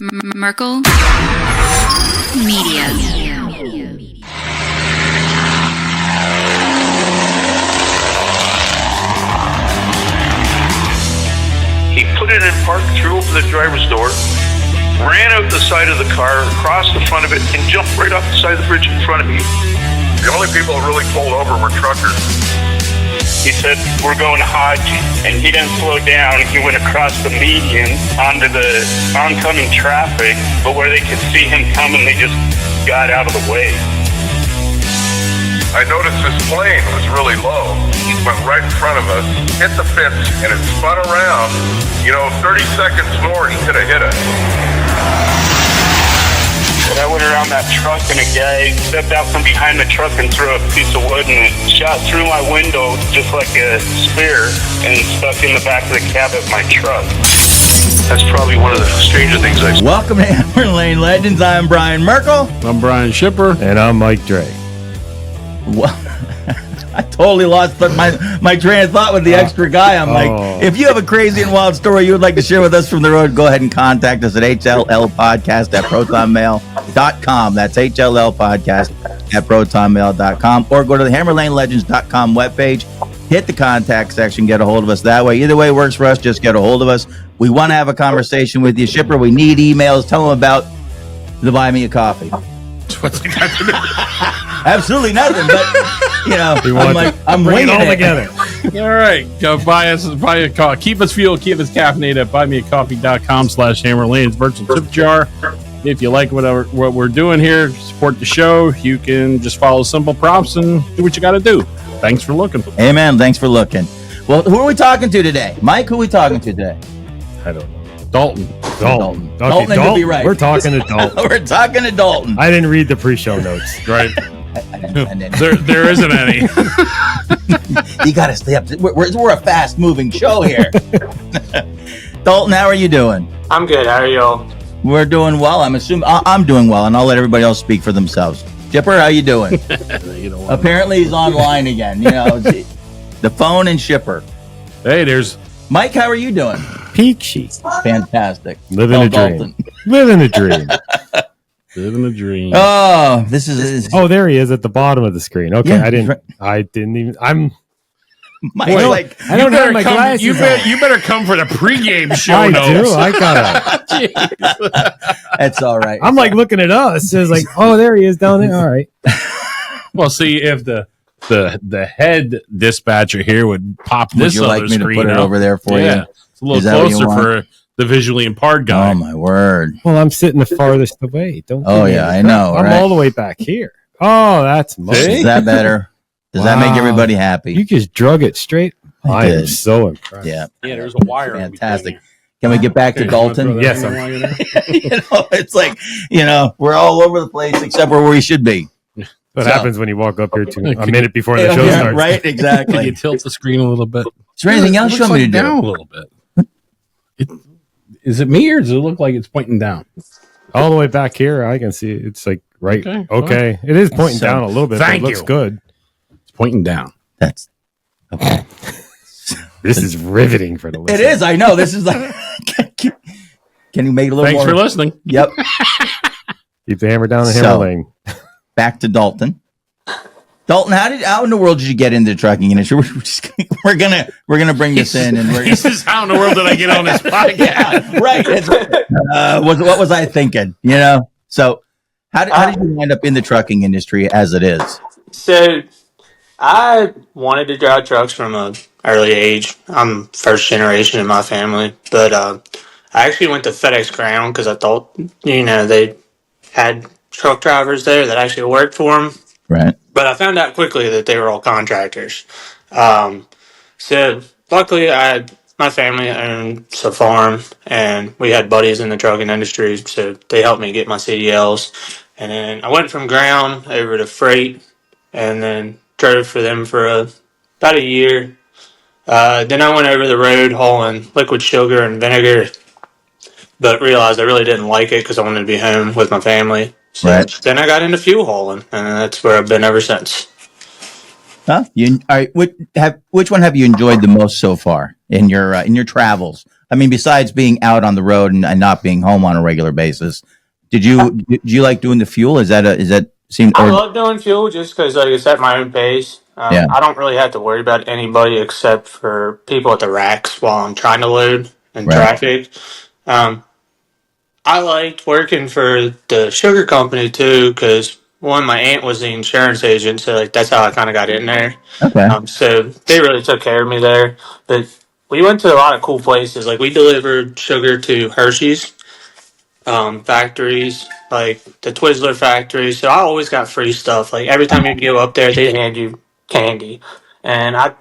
Merkel Media. He put it in park, threw open the driver's door, ran out the side of the car, across the front of it, and jumped right off the side of the bridge in front of me. The only people that really pulled over were truckers. He said, "We're going Hodge," and he didn't slow down. He went across the median onto the oncoming traffic, but where they could see him coming, they just got out of the way. I noticed this plane was really low. It went right in front of us, hit the fence, and it spun around. 30 seconds more, he could have hit us. But I went around that truck, and a guy stepped out from behind the truck and threw a piece of wood, and it shot through my window just like a spear and stuck in the back of the cab of my truck. That's probably one of the stranger things I've seen. Welcome to Hammer Lane Legends. I'm Brian Merkel. I'm Brian Shipper. And I'm Mike Dre. Well, I totally lost my train of thought with the extra guy. I'm like, if you have a crazy and wild story you would like to share with us from the road, go ahead and contact us at hllpodcast@protonmail.com. That's hllpodcast@protonmail.com. Or go to the hammerlanelegends.com webpage, hit the contact section, get a hold of us that way. Either way works for us, just get a hold of us. We want to have a conversation with you, Shipper. We need emails. Tell them about the Buy Me a Coffee. What's it got to do? Absolutely nothing, but I'm bring winging it all it together. All right, go buy a coffee. Keep us fueled, keep us caffeinated at buymeacoffee.com/hammerlane. It's virtual tip jar. If you like what we're doing here, support the show. You can just follow simple prompts and do what you got to do. Thanks for looking. Amen. Thanks for looking. Well, who are we talking to today? Mike, who are we talking to today? I don't know. Dalton. Dalton. Okay, Dalton could be right. We're talking to Dalton. We're talking to Dalton. I didn't read the pre-show notes. Right. I didn't. There isn't any. You got to stay up. We're a fast-moving show here. Dalton, how are you doing? I'm good. How are y'all? We're doing well. I'm assuming I'm doing well, and I'll let everybody else speak for themselves. Shipper, how you doing? Apparently, he's online again. The phone and Shipper. Hey, there's Mike. How are you doing? Peak sheet. Fantastic. Living a dream. Dalton. Living a dream. living a dream. Oh, this is. Oh, there he is at the bottom of the screen. Okay, Yeah, I didn't even. I'm. Mike, Wait, like, I don't have my glasses. You better come for the pregame show I notes. do. I gotta. that's all right. I'm like looking at us. It's like, oh, there he is down there. All right. Well, see if the head dispatcher here would pop Would this you other like me to screen put it up. over there for you? It's a little Is that what you closer want? for the visually impaired guy. Oh my word! Well, I'm sitting the farthest away. Don't. Oh, give me yeah, any I know, crap. I'm right? all the way back here. Oh, that's much. Is that better? Does that make Wow. everybody happy? You just drug it straight. I I am did. so impressed. Yeah. There's a wire. in Fantastic. between Can we get back to here. Dalton? Yes, It's like, we're all over the place except where we should be. What So- happens when you walk up here a minute before the show Yeah, starts? right? Can Exactly. you tilt the screen a little bit? Is there anything else It you want looks me to like down do? a little bit. Is it me or does it look like it's pointing down? All the way back here, I can see it's like right. Okay, Okay, it is pointing So- down a little bit. Thank but it looks you. good. It's pointing down. That's okay. This is riveting for the It listener. is. I know. This is like. Can you make it a little Thanks more? for listening. Yep. Keep the hammer down the So- hammer lane. Back to Dalton. Dalton, how in the world did you get into the trucking industry? We're gonna bring this in, and we're This is how in the world did I get on this podcast? right. What was I thinking? So how did you wind up in the trucking industry as it is? So, I wanted to drive trucks from an early age. I'm first generation in my family, but I actually went to FedEx Ground because I thought, they had truck drivers there that actually worked for them. Right. But I found out quickly that they were all contractors. So luckily, my family owned a farm, and we had buddies in the trucking industry, so they helped me get my CDLs. And then I went from ground over to freight, and then drove for them for about a year. Then I went over the road hauling liquid sugar and vinegar, but realized I really didn't like it because I wanted to be home with my family. So Right. then I got into fuel hauling, and that's where I've been ever since. Huh? All right. Which one have you enjoyed the most so far in your travels I mean, besides being out on the road and not being home on a regular basis, did you like doing the fuel? Is that seem? I Or, love doing fuel just because like it's at my own pace. yeah. I don't really have to worry about anybody except for people at the racks while I'm trying to load in Right. traffic. Um, I liked working for the sugar company too because one, my aunt was the insurance agent, so like that's how I kind of got in there. Okay. So they really took care of me there. But we went to a lot of cool places. Like we delivered sugar to Hershey's factories, like the Twizzler factory. So I always got free stuff. Like every time you go up there, they hand you candy, and I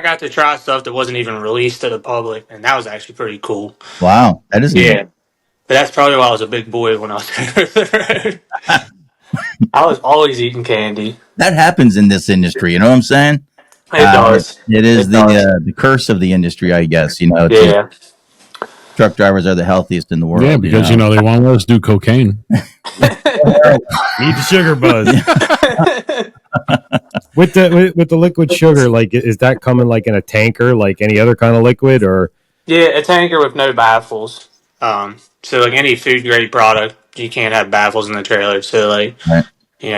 got to try stuff that wasn't even released to the public, and that was actually pretty cool. Wow, that is neat. Yeah, but that's probably why I was a big boy when I was over the road. I was always eating candy. That happens in this industry. You know what I'm saying? It does. It is It does. the curse of the industry, I guess. Yeah. Truck drivers are the healthiest in the world. Yeah, because they want to let us do cocaine. Need the sugar buzz. with the liquid sugar, like is that coming like in a tanker, like any other kind of liquid, or? Yeah, a tanker with no baffles. So like any food grade product, you can't have baffles in the trailer. So like, Right.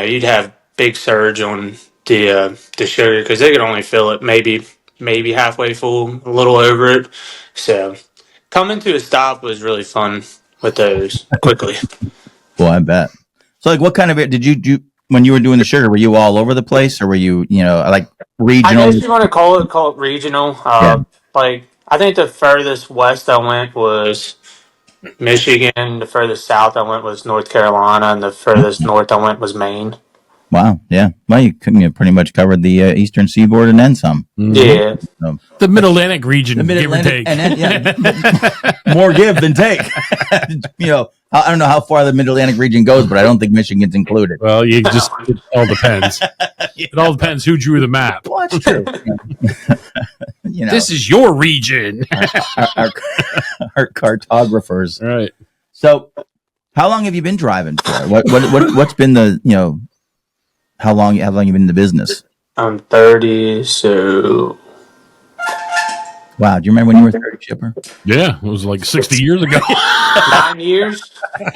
you'd have big surge on the sugar because they could only fill it maybe halfway full, a little over it. So coming to a stop was really fun with those quickly. Well, I bet. So, like, what kind of it did you do when you were doing the sugar? Were you all over the place, or were you, like I regional? guess you want to call it regional. Yeah. Like I think the furthest west I went was Michigan. The furthest south I went was North Carolina, and the furthest north I went was Maine. Wow. Yeah. Well, you pretty much covered the eastern seaboard and then some. Yeah, So, The Mid Atlantic region, the give or Mid-Atlantic, take. and then more give than take. I don't know how far the Mid-Atlantic region goes, but I don't think Michigan's included. Well, it all depends. It all depends who drew the map. Well, that's true. This is your region. our cartographers. All right. So, how long have you been driving for? What's been the how long you been in the business? I'm 30, so Wow, do you remember when you were 30, Chipper? Yeah, it was like 60 years ago. 9 years.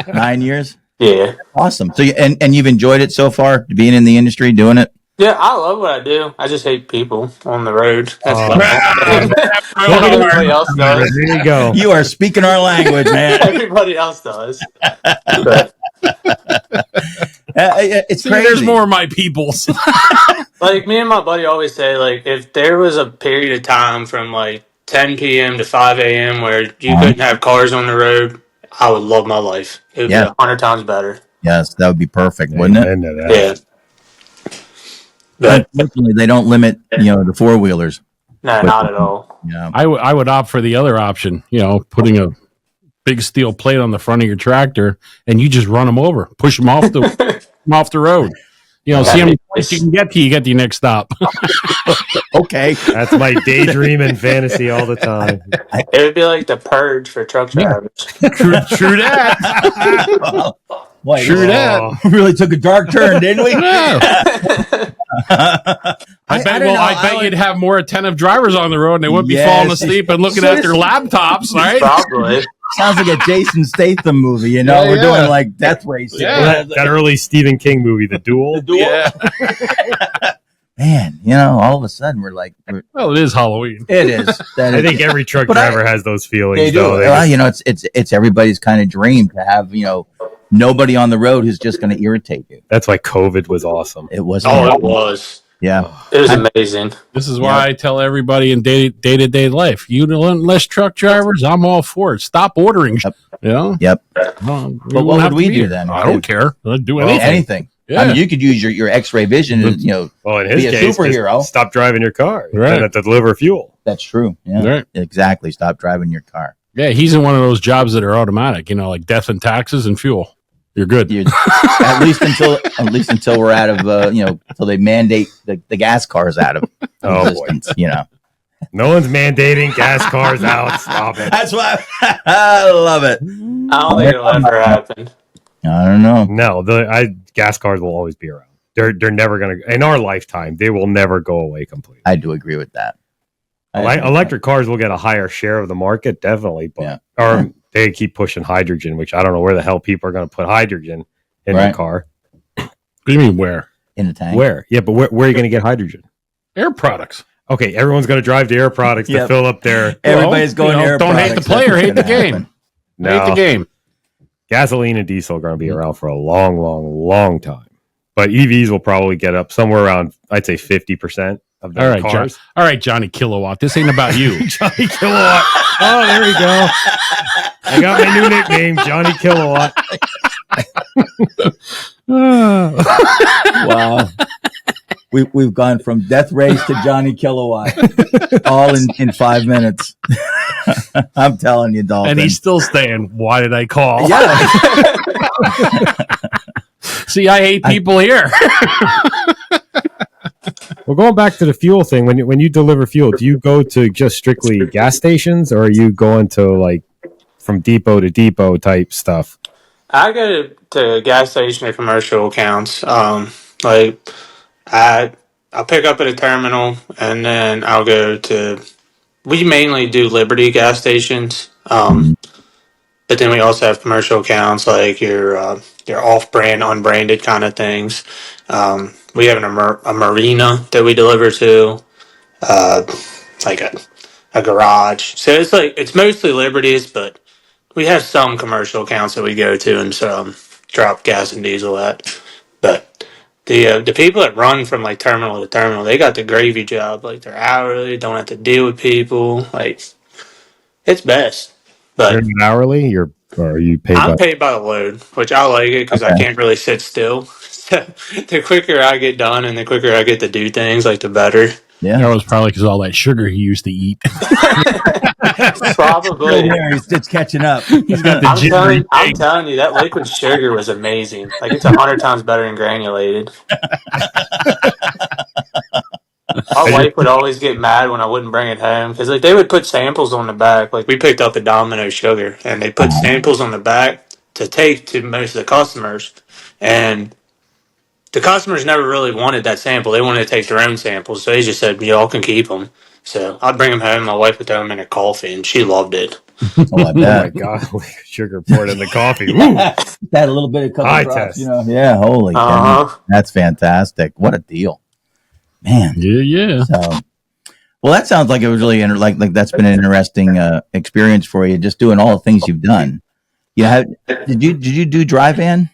9 years. Yeah, Awesome. So, and you've enjoyed it so far, being in the industry, doing it. yeah, I love what I do. I just hate people on the road. That's Oh, what everybody else does. There you go. You are speaking our language, man. Everybody else does. But, It's See, crazy. there's more of my peoples. like me and my buddy always say, like if there was a period of time from like 10 p.m. to 5 a.m. where you couldn't have cars on the road, I would love my life. It would be 100 times better. Yes, that would be perfect, wouldn't it? Into that. Yeah. But Unfortunately, they don't limit, the four wheelers. no, not at all. Yeah. I would opt for the other option, putting a big steel plate on the front of your tractor and you just run them over, push them off the road. See how many points you can get to your next stop. Okay. That's my daydream and fantasy all the time. It would be like the purge for truck drivers. True that. Boy, True that. we really took a dark turn, didn't we? Yeah. I bet you'd have more attentive drivers on the road and they wouldn't be falling asleep and looking at their laptops, right? Probably. Sounds like a Jason Statham movie, Yeah, We're yeah. doing like Death Race. Yeah. That early Stephen King movie, The Duel. Yeah. Man, all of a sudden Well, it is Halloween. it is. I think every truck But driver has those feelings. they do. Though. It's everybody's kind of dream to have, nobody on the road who's just going to irritate you. That's why COVID was awesome. It was. Oh, it was. Yeah. It was amazing. This is why I tell everybody in day-to-day life, you want less truck drivers, I'm all for it. Stop ordering. Yep. But But what would we do then? I don't care. I'll do Well, anything. anything. Yeah. I mean, you could use your X-ray vision and, Well, in his be a case, superhero. just stop driving your car. You Right. don't have to deliver fuel. That's true. Yeah. Right. Exactly. Stop driving your car. Yeah, he's in one of those jobs that are automatic, like death and taxes and fuel. You're good. At least until we're out of until they mandate the gas cars out of Oh, existence. No one's mandating gas cars out. Stop it. That's why I love it. I don't think it'll ever happen. I don't know. No, gas cars will always be around. They're never going to, in our lifetime, they will never go away completely. I do agree with that. Electric cars will get a higher share of the market, definitely, but they keep pushing hydrogen, which I don't know where the hell people are going to put hydrogen in the car. What do you mean where? In the tank. Where? Yeah, but where are you going to get hydrogen? Air Products. Okay, everyone's going to drive to Air Products to fill up their. Everybody's going to Air Don't Products. hate the player, hate the game. Hate the game. Gasoline and diesel are going to be around for a long, long, long time. But EVs will probably get up somewhere around, I'd say 50% of their cars. All right, Johnny Kilowatt. This ain't about you. Johnny Kilowatt. Oh, there we go. I got my new nickname, Johnny Kilowatt. Wow. We've gone from Death Race to Johnny Kilowatt, all in 5 minutes. I'm telling you, Dalton. And he's still staying. Why did I call? Yeah. See, I hate people here. Well, going back to the fuel thing, when you deliver fuel, do you go to just strictly gas stations, or are you going to like from depot to depot type stuff? I go to gas station or commercial accounts. I'll pick up at a terminal, and then I'll go to. We mainly do Liberty gas stations, but then we also have commercial accounts like your off-brand, unbranded kind of things. We have a marina that we deliver to, like a garage. So it's mostly Liberties, but we have some commercial accounts that we go to and some drop gas and diesel at. But the people that run from like terminal to terminal, they got the gravy job. Like they're hourly, don't have to deal with people. Like it's best. But You're hourly, or are you paid? I'm paid by the load, which I like it because I can't really sit still. So the quicker I get done and the quicker I get to do things, like the better. Yeah, that was probably because all that sugar he used to eat. Probably. It's catching up. He's got the I'm telling you, that liquid sugar was amazing. Like it's 100 times better than granulated. My wife would always get mad when I wouldn't bring it home because like they would put samples on the back. Like we picked up the Domino sugar, and they put samples on the back to take to most of the customers, and the customers never really wanted that sample. They wanted to take their own samples, so they just said, y'all can keep them. So I'd bring them home. My wife would throw them in her coffee, and she loved it. Oh, I bet. Oh, my God. Sugar poured in the coffee. That a little bit of couple drops, you know? Yeah, holy cow. That's fantastic. What a deal. Man. Yeah. So, well, that sounds like it was really, like that's been an interesting experience for you, just doing all the things you've done. Yeah. Did you do dry van?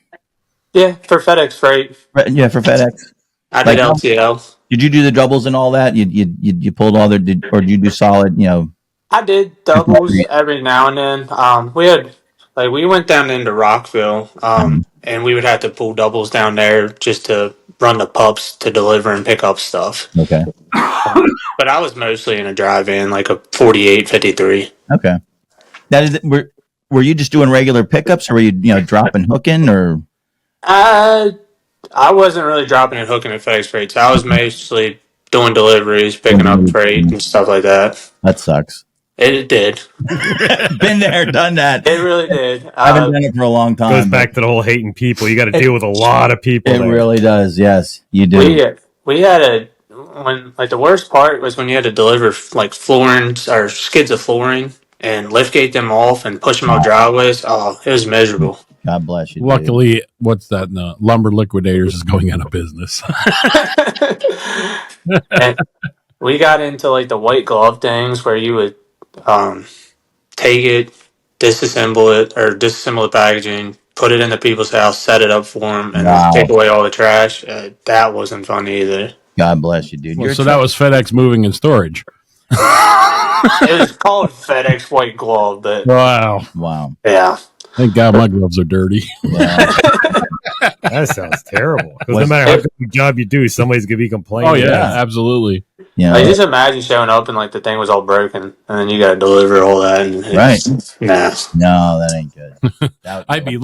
Yeah, for FedEx freight. Yeah, for FedEx. I did LTL. Did you do the doubles and all that? You pulled all or did you do solid? You know, I did doubles every now and then. We went down into Rockville, and we would have to pull doubles down there just to run the pups to deliver and pick up stuff. Okay. But I was mostly in a dry van, like a 4853. Okay. That is, were you just doing regular pickups, or were you dropping hooking or? I wasn't really dropping and hooking at FedEx freight. So I was mostly doing deliveries, picking up freight and stuff like that. That sucks. It did. Been there, done that. It really did. I haven't done it for a long time. Goes back to the whole hating people. You got to deal with a lot of people. It really does. Yes, you do. We had the worst part was when you had to deliver like flooring or skids of flooring and liftgate them off and push them out driveways. Oh, it was miserable. God bless you. Luckily, dude. What's that? No, Lumber Liquidators is going out of business. And we got into like the white glove things where you would take it, disassemble the packaging, put it into people's house, set it up for them, and take away all the trash. That wasn't fun either. God bless you, dude. Well, so that was FedEx moving and storage. It was called FedEx White Glove, but wow, yeah. Thank God my gloves are dirty. Yeah. That sounds terrible. Because no matter how good a job you do, somebody's gonna be complaining. Oh yeah, absolutely. Yeah. Like, just imagine showing up and like the thing was all broken, and then you got to deliver all that. And No, that ain't good. I'd be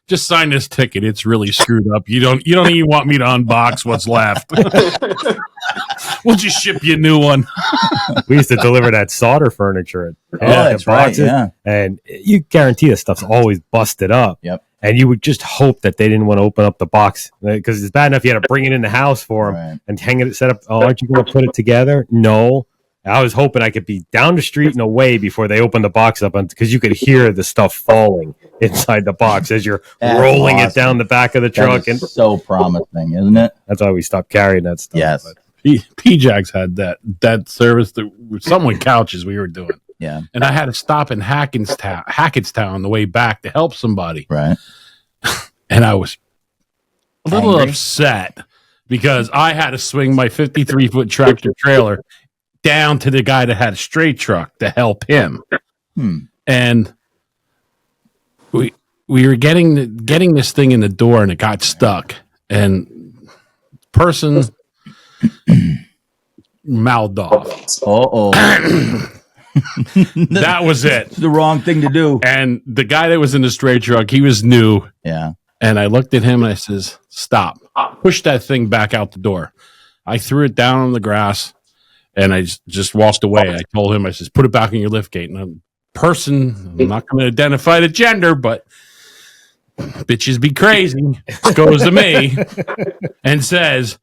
just sign this ticket. It's really screwed up. You don't even want me to unbox what's left. We'll just ship you a new one. We used to deliver that solder furniture that's right. Yeah. And you guarantee this stuff's always busted up. Yep. And you would just hope that they didn't want to open up the box because it's bad enough you had to bring it in the house for them and hang it, set up. Oh, aren't you going to put it together? No. I was hoping I could be down the street and away before they opened the box up, because you could hear the stuff falling inside the box as you're rolling it down the back of the truck. And so promising, isn't it? That's why we stopped carrying that stuff. Yes. But PJAX had that service that someone couches we were doing. Yeah. And I had to stop in Hackettstown on the way back to help somebody. Right. And I was a little Angry? upset because I had to swing my 53-foot tractor trailer down to the guy that had a straight truck to help him. And we were getting this thing in the door, and it got stuck. And person mouthed off. That was it. It's the wrong thing to do. And the guy that was in the straight truck, he was new. Yeah. And I looked at him and I says, "Stop. Push that thing back out the door." I threw it down on the grass and I just walked away. I told him, I says, "Put it back in your lift gate." And a person, I'm not going to identify the gender, but bitches be crazy, goes to me and says,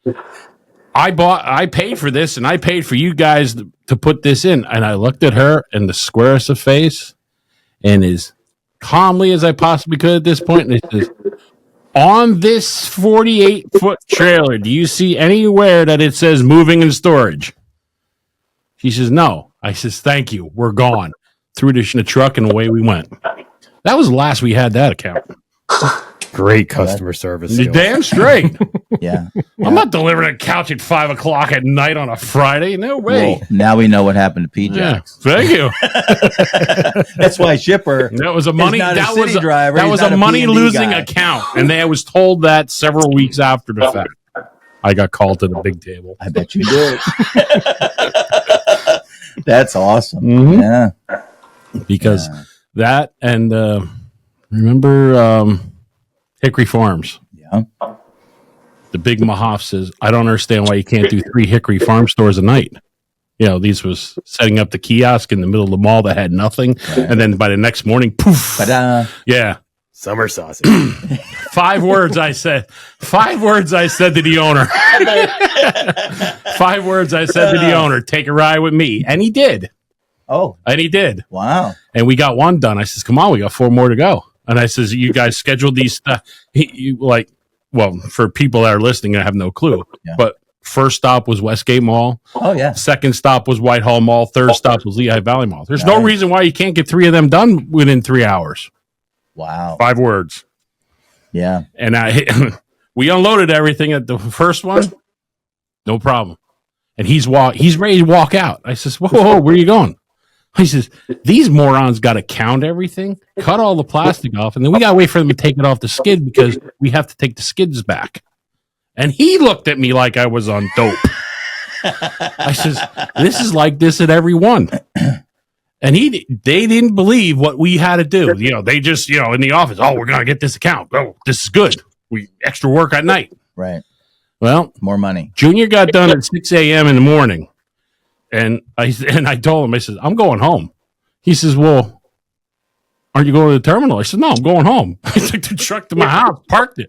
I paid for this and I paid for you guys to put this in. And I looked at her in the squarest of face and as calmly as I possibly could at this point, and it says, "On this 48-foot trailer, do you see anywhere that it says moving and storage?" She says, "No." I says, "Thank you. We're gone." Threw it in the truck and away we went. That was the last we had that account. great customer service. You're damn straight. Yeah. I'm not delivering a couch at 5 o'clock at night on a Friday. No way. Well, now we know what happened to PJAX. Yeah, thank you. That's why Shipper. That was a money. not a That city was driver. that He's was not a a money P&D losing guy. account, and I was told that several weeks after the fact. I got called to the big table. I bet you did. That's awesome. Mhm. Yeah. Because that and remember Hickory Farms. Yeah. The big Mahoff says, "I don't understand why you can't do 3 Hickory Farm stores a night." You know, these was setting up the kiosk in the middle of the mall that had nothing, and then by the next morning, poof. Ta-da. Yeah. Summer sausage. 5 words I said. 5 words I said to the owner. 5 words I said to the owner. "Take a ride with me," and he did. Oh, And he did. wow. And we got 1 done. I says, "Come on, we got 4 more to go." And I says, "You guys scheduled these stuff." Well, for people that are listening, I have no clue. Yeah. But first stop was Westgate Mall. Oh, yeah. Second stop was Whitehall Mall. Third stop was Lehigh Valley Mall. There's no Nice. reason why you can't get 3 of them done within 3 hours. Wow. 5 words. Yeah. And we unloaded everything at the first one. No problem. And he's ready to walk out. I says, whoa, where are you going? He says, "These morons got to count everything, cut all the plastic off, and then we got to wait for them to take it off the skid because we have to take the skids back." And he looked at me like I was on dope. I says, "This is like this at every one." And they didn't believe what we had to do. You know, they just, in the office, "Oh, we're going to get this account. Oh, this is good. We extra work at night." Right. Well, More money. Junior got done at 6 a.m. in the morning. And I told him, I said, "I'm going home." He says, "Well, aren't you going to the terminal?" I said, "No, I'm going home." I took the truck to my house, parked it.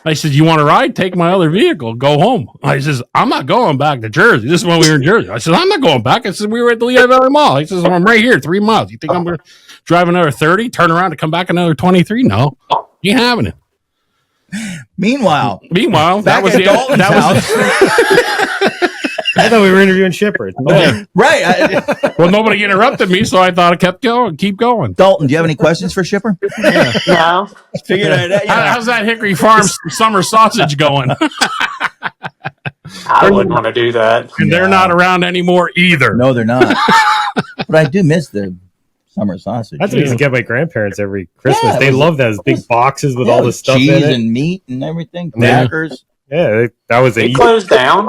I said, "You want to ride? Take my other vehicle, go home." I says, "I'm not going back to Jersey. This is when we were in Jersey." I said, "I'm not going back." I said, "We were at the Lehigh Valley Mall." He says, "I'm right here, 3 miles. You think I'm going to drive another 30, turn around and come back another 23? No, ain't having it." Meanwhile, Meanwhile, back at Dalton's house. I thought we were interviewing Shipper. Right. Well, nobody interrupted me, so I thought I'd keep going. Dalton, do you have any questions for Shipper? No. Figured it out. How's that Hickory Farm summer sausage going? I wouldn't want to do that. And they're not around anymore either. No, they're not. But I do miss the summer sausage. That's what I used to get my grandparents every Christmas. Yeah, they love those big boxes with all the stuff cheese in it. and meat and everything. Yeah. Crackers. Yeah, that was They a. closed down.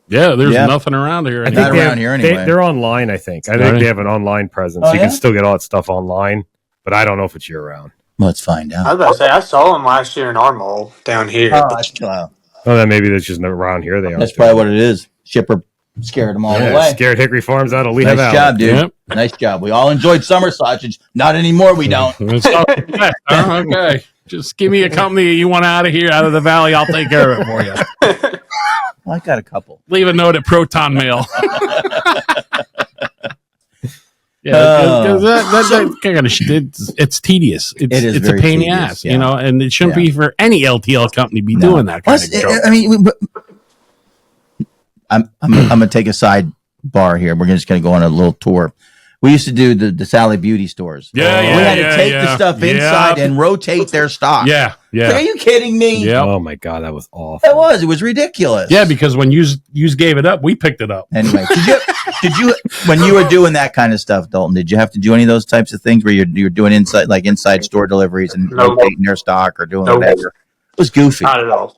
Yeah, there's Yeah. nothing around here. I Not think around here anyway. They're online. I think. I think Right. they have an online presence. Oh, You yeah? can still get all that stuff online, but I don't know if it's year round. Let's find I out. was about to say, I saw them last year in our mall down here. Wow. Oh, then maybe that's just around here. They are. That's probably what it is. Shipper scared them all away. Scared Hickory Farms out of Lehigh Nice Valley. job, dude. Yep. Nice job. We all enjoyed summer sausage. Not anymore. We don't. Okay. Just give me a company you want out of here, out of the valley. I'll take care of it for you. Well, I got a couple. Leave a note at Proton Mail. It's tedious. It's a pain in the ass, and it shouldn't be for any LTL company to be doing that kind of joke. I mean, I'm gonna take a sidebar here. We're just gonna go on a little tour. We used to do the Sally Beauty stores. We had to take the stuff inside and rotate their stock. Yeah. Like, are you kidding me? Yep. Oh my God, that was awful. It was ridiculous. Yeah, because when you gave it up, we picked it up. Anyway, did you when you were doing that kind of stuff, Dalton? Did you have to do any of those types of things where you're doing inside store deliveries and rotating their stock or doing whatever? It was goofy. Not at all.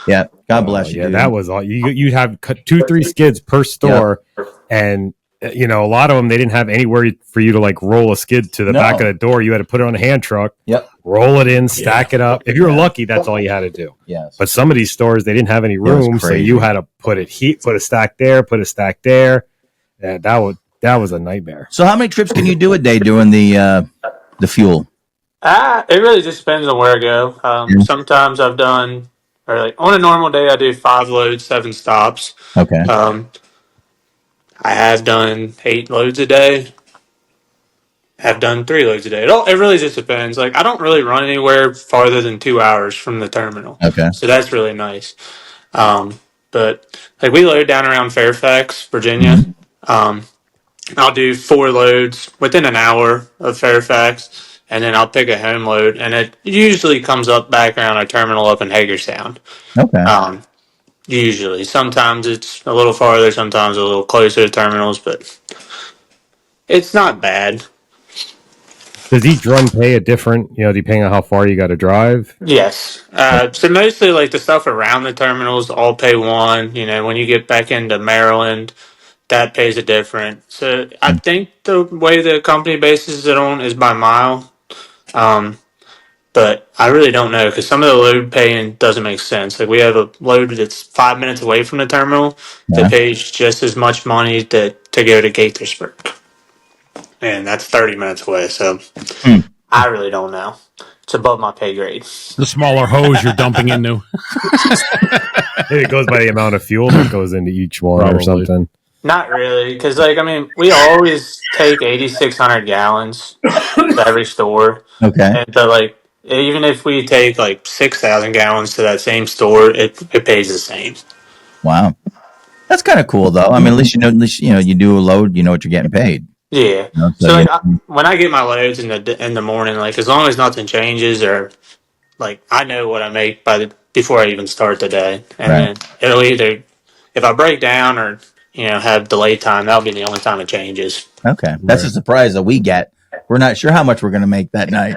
Yeah, God bless you. Yeah, dude. that was all. You'd have 2-3 skids per store, and a lot of them they didn't have anywhere for you to like roll a skid to the back of the door. You had to put it on a hand truck. Yep. Roll it in, stack it up. If you were lucky, that's all you had to do. Yes. But some of these stores they didn't have any room, so you had to put a stack there, put a stack there. Yeah, that was a nightmare. So, how many trips can you do a day doing the fuel? It really just depends on where I go. Sometimes I've done, or like on a normal day, I do 5 loads, 7 stops. Okay. I have done 8 loads a day. Have done 3 loads a day. It really just depends. Like, I don't really run anywhere farther than 2 hours from the terminal. Okay. So that's really nice. But like we load down around Fairfax, Virginia. I'll do 4 loads within an hour of Fairfax, and then I'll pick a home load, and it usually comes up back around a terminal up in Hagerstown. Okay. Usually. Sometimes it's a little farther, sometimes a little closer to terminals, but it's not bad. Does each run pay a different, depending on how far you got to drive? Yes. So mostly like the stuff around the terminals all pay one. When you get back into Maryland, that pays a different. So I think the way the company bases it on is by mile. But I really don't know because some of the load paying doesn't make sense. Like we have a load that's 5 minutes away from the terminal that pays just as much money to go to Gaithersburg. And that's 30 minutes away. So I really don't know. It's above my pay grade. The smaller hose you're dumping into. Maybe it goes by the amount of fuel that goes into each one or something. Not really, because we always take 8,600 gallons to every store. Okay. And so even if we take 6,000 gallons to that same store, it pays the same. Wow, that's kind of cool though. I mean, at least you do a load, you know what you're getting paid. Yeah. So when I get my loads in the morning, as long as nothing changes or I know what I make before I even start the day, and then it'll either if I break down or have delay time, that'll be the only time it changes. Okay, that's a surprise that we get. We're not sure how much we're going to make that night,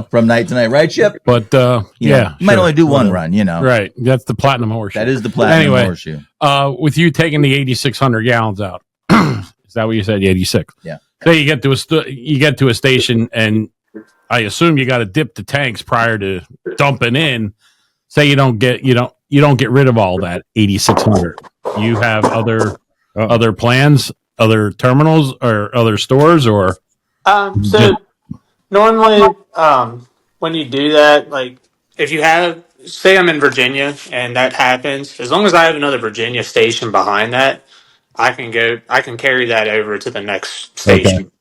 from night to night, right, Chip? But you might only do one run, Right, that's the platinum horseshoe. That is the platinum horseshoe. With you taking the 8,600 gallons out, is that what you said? 86. Yeah. Say you get to a station, and I assume you got to dip the tanks prior to dumping in. Say you don't get rid of all that 8,600. You have other plans, other terminals, or other stores, or so normally when you do that, if you have, say I'm in Virginia and that happens, as long as I have another Virginia station behind that, I can carry that over to the next station.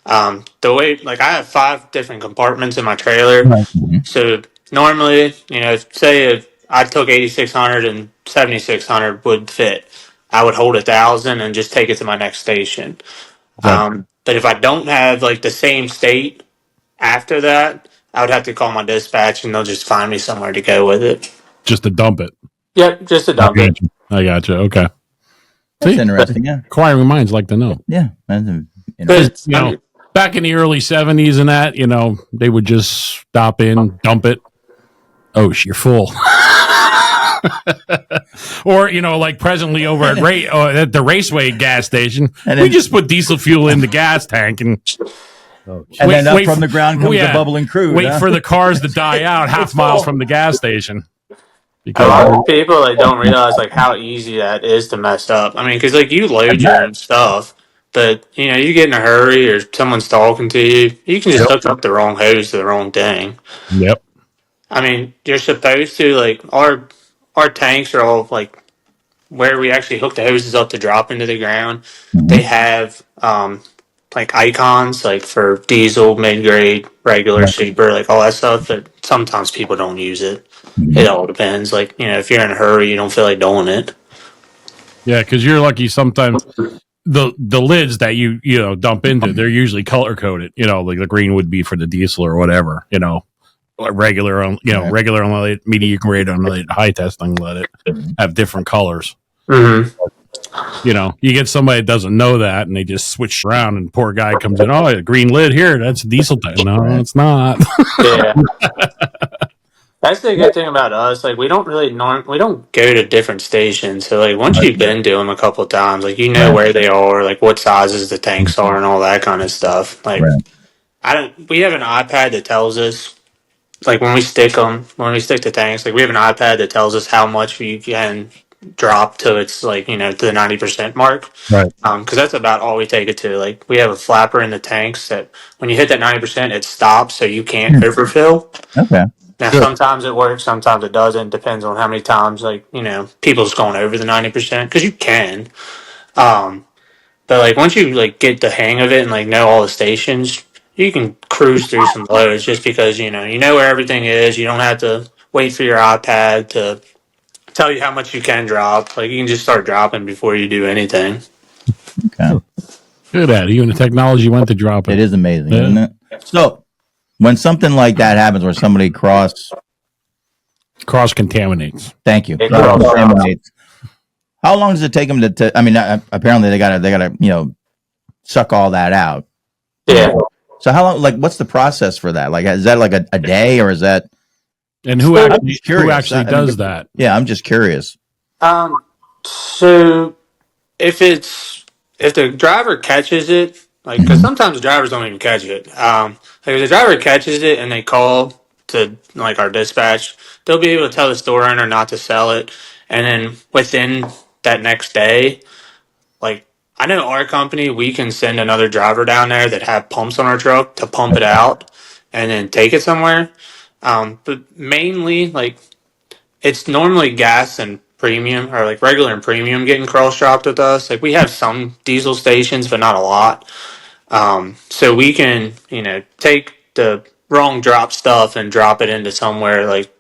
The way I have 5 different compartments in my trailer, so normally say if I took 8,600 and 7,600 would fit, I would hold 1,000 and just take it to my next station. But if I don't have the same state after that, I would have to call my dispatch and they'll just find me somewhere to go with it. just to dump it. Yep, just to dump it. I gotcha. Okay. That's interesting. Yeah. Inquiring minds like to know. Yeah. But, back in the early 70s and that, they would just stop in, dump it. Oh, you're full. Or, presently over at the Raceway gas station, we just put diesel fuel in the gas tank and then up from the ground comes the bubbling crude. Wait for the cars to die out half miles from the gas station. Because a lot of people don't realize how easy that is to mess up. I mean, because you load your own stuff, but you get in a hurry or someone's talking to you, you can just hook up the wrong hose to the wrong thing. Yep. I mean, you're supposed to our tanks are all where we actually hook the hoses up to drop into the ground, Mhm. they have like icons like for diesel, mid grade, regular, super, like all that stuff. But sometimes people don't use it. It all depends. Like, if you're in a hurry, you don't feel like doing it. Yeah, because you're lucky sometimes the lids that you dump into, they're usually color coded. Like the green would be for the diesel or whatever. Regular regular unleaded, medium grade unleaded, high test unleaded have different colors. Mm-hmm. You get somebody that doesn't know that, and they just switch around, and poor guy comes in. Oh, a green lid here. That's diesel tank. No, it's not. Yeah. That's the good thing about us. Like, we don't really we don't go to different stations. So, like, once you've been to them a couple of times, like, you know where they are, like, what sizes the tanks are, and all that kind of stuff. Like, Right. we have an iPad that tells us, like, when we stick the tanks, like, we have an iPad that tells us how much we can drop to its, like, to the 90% mark. Right. Because that's about all we take it to. Like, we have a flapper in the tanks that when you hit that 90%, it stops, so you can't overfill. Okay. Now, sometimes it works, sometimes it doesn't. Depends on how many times, like, people's going over the 90%, because you can. But, like, once you, like, get the hang of it and, like, know all the stations, you can cruise through some loads just because, you know where everything is. You don't have to wait for your iPad to tell you how much you can drop. Like, you can just start dropping before you do anything. Okay. Good at it. You and the technology went to drop it. It is amazing, isn't it? So, when something like that happens, where somebody cross contaminates. Thank you. It Cross cross- contaminates. How long does it take them to I mean, apparently they gotta suck all that out. Yeah. So how long? Like, what's the process for that? Like, is that like a day, or is that? And who I'm actually, just curious. who actually I mean, does that? Yeah, I'm just curious. So if the driver catches it, like, because sometimes drivers don't even catch it. Like, if the driver catches it and they call to, like, our dispatch, they'll be able to tell the store owner not to sell it, and then within that next day, like, I know our company, we can send another driver down there that have pumps on our truck to pump it out and then take it somewhere. But mainly, like, it's normally gas and premium, or like regular and premium, getting cross dropped with us. Like, we have some diesel stations, but not a lot. So we can, take the wrong drop stuff and drop it into somewhere like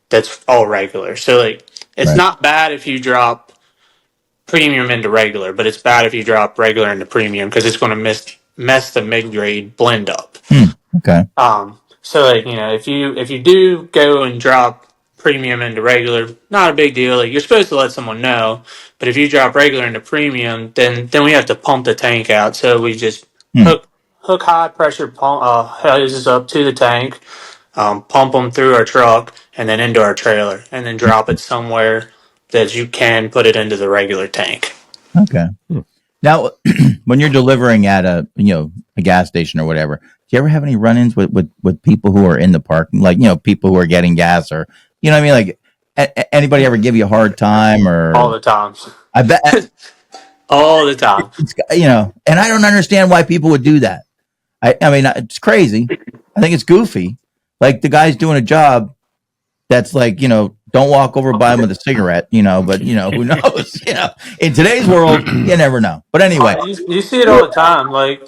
that's all regular. So, like, it's not bad if you drop premium into regular, but it's bad if you drop regular into premium, because it's going to mess the mid grade blend up. Okay. So, like, if you do go and drop premium into regular, not a big deal. Like, you're supposed to let someone know, but if you drop regular into premium, then we have to pump the tank out. So we just hook high pressure pump hoses up to the tank, pump them through our truck and then into our trailer, and then drop it somewhere that you can put it into the regular tank. Okay. Now, when you're delivering at a gas station or whatever, do you ever have any run-ins with people who are in the parking, like people who are getting gas, or what I mean, like anybody ever give you a hard time, or All the times. I bet All the time. it's, and I don't understand why people would do that. I mean, it's crazy. I think it's goofy. Like, the guy's doing a job that's like, don't walk over by him with a cigarette, but who knows? In today's world, you never know. But anyway, You see it all the time. Like,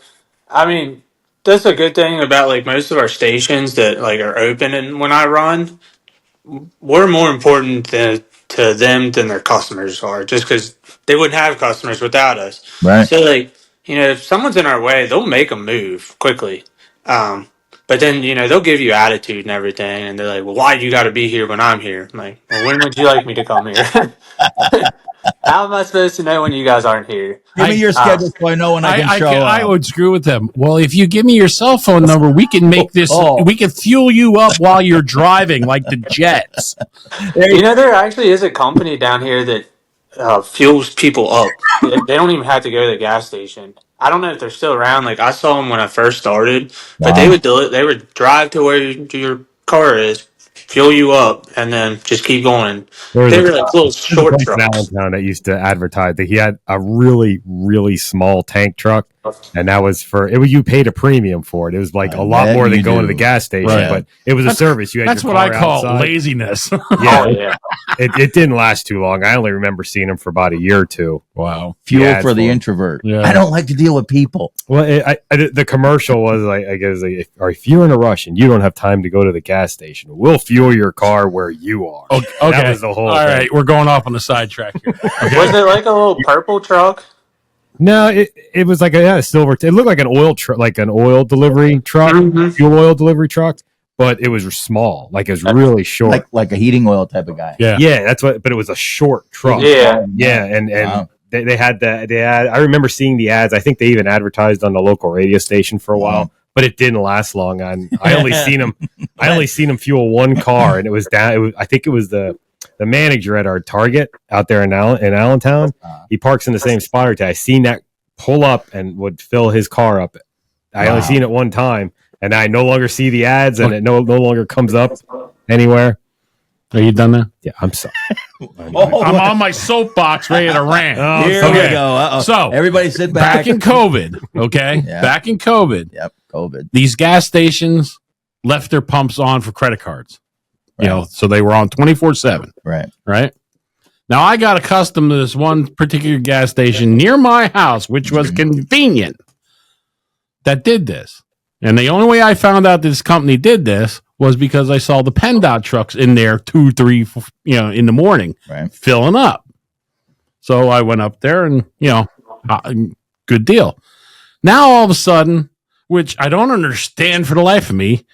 I mean, that's a good thing about, like, most of our stations that, like, are open, and when I run, we're more important to them than their customers are, just because they wouldn't have customers without us. right. So, like, if someone's in our way, they'll make a move quickly. But then, they'll give you attitude and everything, and they're like, well, why do you got to be here when I'm here? I'm like, well, when would you like me to come here? How am I supposed to know when you guys aren't here? Give me your schedule so I know when I can show up. I would screw with them. Well, if you give me your cell phone number, we can make this. We can fuel you up while you're driving, like the jets. There actually is a company down here that fuels people up. They don't even have to go to the gas station. I don't know if they're still around. Like, I saw them when I first started, but they would drive to where your car is, fuel you up, and then just keep going. They were like little short trucks. Allentown that used to advertise that he had a really, really small tank truck, and that was you paid a premium for it. It was like I a lot bet more than you going do. to the gas station, Right. but it was a service. You had That's your what I car call outside. laziness. Yeah, Oh, yeah. it didn't last too long. I only remember seeing them for about a year or two. Wow. Fuel Yeah, for it's the full. introvert. Yeah. I don't like to deal with people. Well, the commercial was like, I guess, like, if you're in a rush and you don't have time to go to the gas station, we'll fuel your car where you are. Okay. That was the whole All thing. right, we're going off on a sidetrack here. Okay. Was it like a little purple truck? No, it was like a silver. It looked like an oil truck, like an oil delivery truck, fuel oil delivery truck, but it was small. Like it was really short. Like a heating oil type of guy. Yeah. Yeah, that's what. But it was a short truck. Yeah. Yeah, and Wow. they had that. I remember seeing the ads. I think they even advertised on the local radio station for a while, but it didn't last long. I only seen them. I only seen them fuel one car, and it was down. I think it was the manager at our Target out there in Allentown. He parks in the same spot or two. I seen that pull up and would fill his car up. I only seen it one time, and I no longer see the ads, and it no longer comes up anywhere. Are you done now? Yeah, I'm sorry. I'm on my soapbox ready to rant. Here we go. Uh-oh. So everybody sit back. back in COVID, okay? Yeah. Back in COVID, Yep, COVID. these gas stations left their pumps on for credit cards. You know, so they were on 24/7, Right. right? Now I got accustomed to this one particular gas station near my house, which was convenient, that did this. And the only way I found out this company did this was because I saw the PennDOT trucks in there 2, 3, in the morning, Right. filling up. So I went up there and, good deal. Now all of a sudden, which I don't understand for the life of me,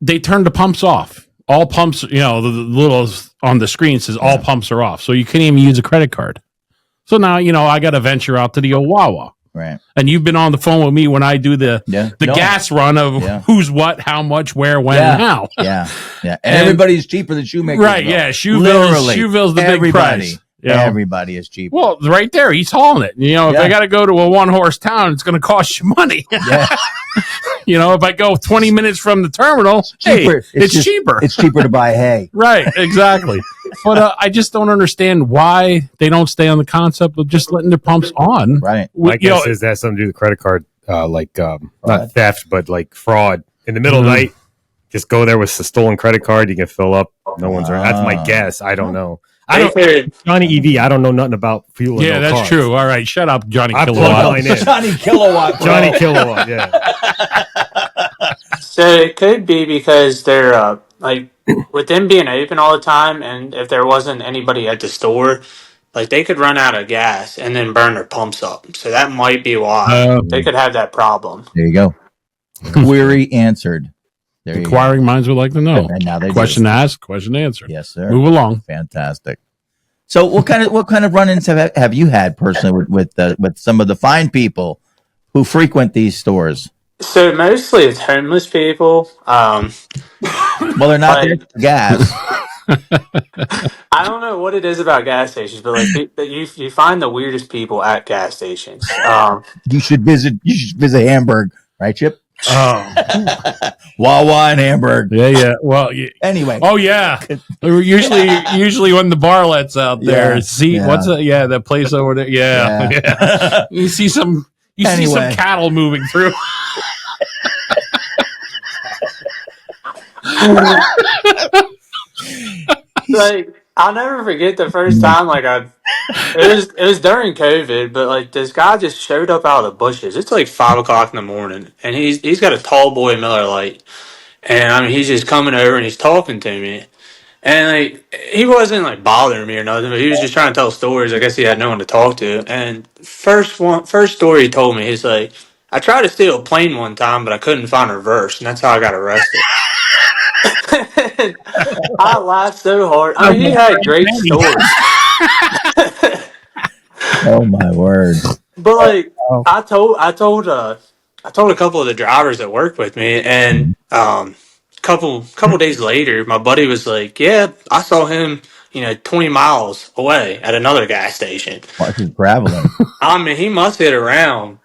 they turned the pumps off. All pumps, the little on the screen says all pumps are off. So you can't even use a credit card. So now, I got to venture out to the old Wawa. Right. And you've been on the phone with me when I do the gas run of who's what, how much, where, when, and how. Yeah. And everybody's cheaper than shoemaker. Right, yeah. Shoeville's the big price. Everybody is cheap. Well, right there, he's hauling it. If I got to go to a one-horse town, it's going to cost you money. If I go 20 minutes from the terminal, it's cheaper. It's cheaper to buy hay. Right, exactly. But I just don't understand why they don't stay on the concept of just letting their pumps on. Right. My guess is that has something to do with credit card, not theft, but like fraud. In the middle of the night, just go there with a stolen credit card. You can fill up. No one's around. That's my guess. I don't know. Johnny EV. I don't know nothing about fueling. Yeah, that's cars. true. All right, shut up, Johnny I Kilowatt. Johnny Kilowatt. Bro. Johnny Kilowatt. Yeah. So it could be because they're with them being open all the time, and if there wasn't anybody at the store, they could run out of gas and then burn their pumps up. So that might be why they could have that problem. There you go. Query answered. There you Inquiring minds would like to know. And now they Question asked, question answered. Yes, sir. Move along. Fantastic. So, what kind of run-ins have you had personally with some of the fine people who frequent these stores? So mostly it's homeless people. Well, they're not there for gas. I don't know what it is about gas stations, but you find the weirdest people at gas stations. You should visit Hamburg, right, Chip? Oh, Wawa and Hamburg. yeah. Well, Anyway. oh yeah. Usually when the bar lets out there, what's that place over there? Yeah. You see some cattle moving through. I'll never forget the first time it was during COVID, but this guy just showed up out of the bushes. It's 5:00 in the morning, and he's got a tall boy Miller Lite, and he's just coming over and he's talking to me, and he wasn't bothering me or nothing, but he was just trying to tell stories. I guess he had no one to talk to. And first story he told me, he's like, I tried to steal a plane one time, but I couldn't find reverse, and that's how I got arrested. I laughed so hard. He had great stories. Oh my word! But I told a couple of the drivers that worked with me, and couple days later, my buddy was like, "Yeah, I saw him, 20 miles away at another gas station." Marcus traveling. He must hit around.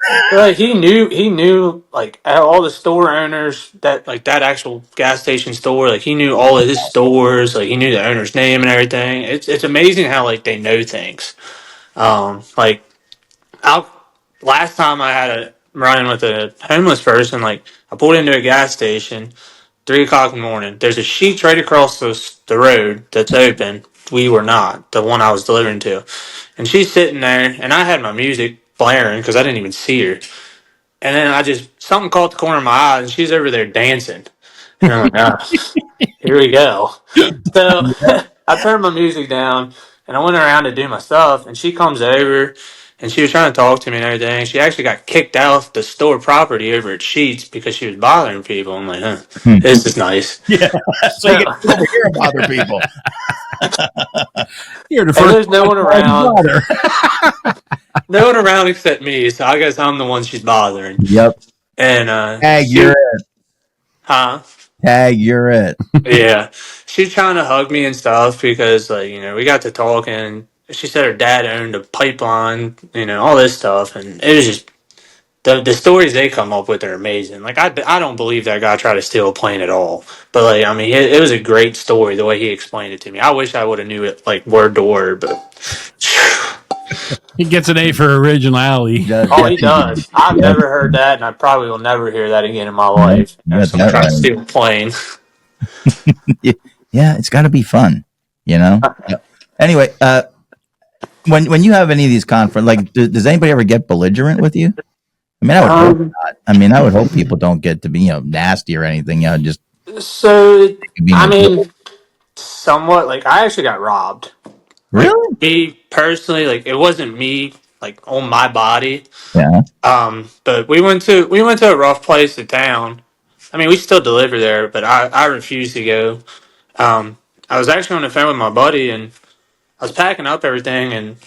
He knew all the store owners that that actual gas station store. He knew all of his stores. He knew the owner's name and everything. It's amazing how they know things. I'll last time I had a run-in with a homeless person, like I pulled into a gas station, 3 o'clock in the morning. There's a Sheets right across the road that's open. We were not the one I was delivering to, and she's sitting there, and I had my music blaring because I didn't even see her. And then I just something caught the corner of my eye, and she's over there dancing, and I'm like, here we go. So I turned my music down and I went around to do my stuff, and she comes over and she was trying to talk to me and everything. She actually got kicked out the store property over at Sheets because she was bothering people. I'm like, this is nice. Yeah, so you So, get to over here and bother people. You're the and first. there's no one around. No one around except me, so I guess I'm the one she's bothering. Yep. And Tag, you're it. huh? Tag, you're it. Yeah, she's trying to hug me and stuff because, like, we got to talking. She said her dad owned a pipeline, all this stuff, and it was just the stories they come up with are amazing. Like, I don't believe that guy tried to steal a plane at all, but like, I mean, it was a great story the way he explained it to me. I wish I would have knew it like word to word, but He gets an A for originality. oh, he does. I've never heard that, and I probably will never hear that again in my life. You got Someone that trying to right. steal a plane. Yeah, it's got to be fun, Yeah. Anyway, when you have any of these conferences, like, does anybody ever get belligerent with you? I mean, I would hope not. I mean, I would hope people don't get to be, nasty or anything. Just So, being I mean, somewhat. Like, I actually got robbed. Like, really? me personally, like, it wasn't me, like, on my body. Yeah. But we went to a rough place in town. I mean, we still deliver there, but I refused to go. I was actually on the phone with my buddy, and I was packing up everything, and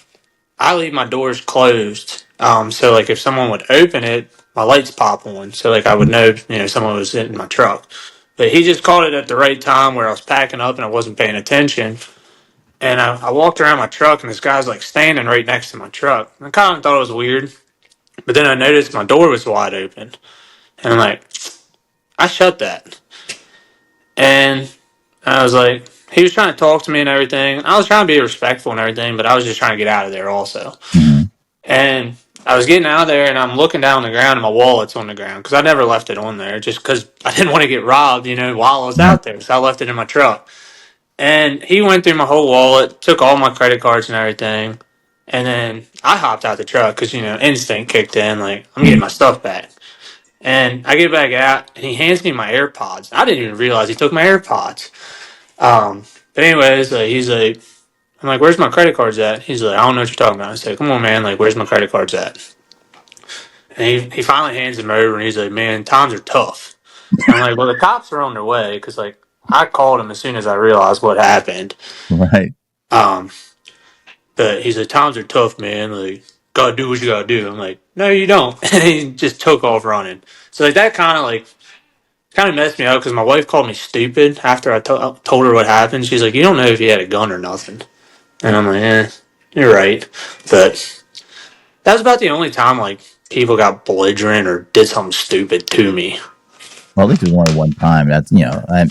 I leave my doors closed. So like if someone would open it, my lights pop on, so like I would know, someone was in my truck. But he just called it at the right time where I was packing up and I wasn't paying attention. And I walked around my truck, and this guy's like standing right next to my truck. I kind of thought it was weird, but then I noticed my door was wide open, and I'm like, I shut that. And I was like, he was trying to talk to me and everything. I was trying to be respectful and everything, but I was just trying to get out of there also. And I was getting out of there, and I'm looking down on the ground, and my wallet's on the ground because I never left it on there just because I didn't want to get robbed, while I was out there. So I left it in my truck. And he went through my whole wallet, took all my credit cards and everything. And then I hopped out the truck because, instinct kicked in, like, I'm getting my stuff back. And I get back out, and he hands me my AirPods. I didn't even realize he took my AirPods. But anyways, he's like, I'm like, where's my credit cards at? He's like, I don't know what you're talking about. I said, come on, man, like, where's my credit cards at? And he finally hands them over, and he's like, man, times are tough. And I'm like, well, the cops are on their way because, like, I called him as soon as I realized what happened. Right. But he's like, times are tough, man. Like, gotta do what you gotta do. I'm like, no, you don't. And he just took off running. So, like, that kind of messed me up because my wife called me stupid after I told her what happened. She's like, you don't know if he had a gun or nothing. And I'm like, you're right. But that was about the only time, like, people got belligerent or did something stupid to me. Well, at least it was only one time. That's, I'm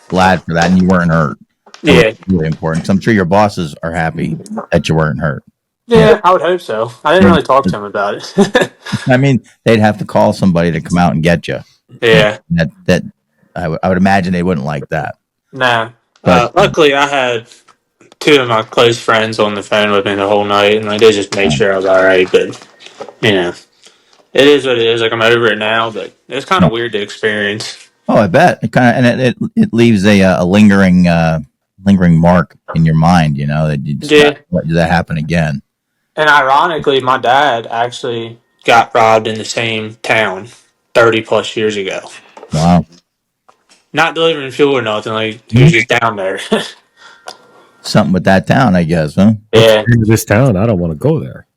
glad for that. And you weren't hurt. That was really important. Because I'm sure your bosses are happy that you weren't hurt. Yeah, I would hope so. I didn't really talk to him about it. I mean, they'd have to call somebody to come out and get you. Yeah. That I would imagine they wouldn't like that. No. But Luckily, I had two of my close friends on the phone with me the whole night, and they just made sure I was all right. But, it is what it is. Like, I'm over it now, but it's kind of weird to experience. oh, I bet it kind of, and it leaves a lingering mark in your mind. That you just not let that happen again. And ironically, my dad actually got robbed in the same town 30 plus years ago. Wow. Not delivering fuel or nothing. Like, he was just down there. Something with that town, I guess, huh? Yeah. What's the name of this town? I don't want to go there.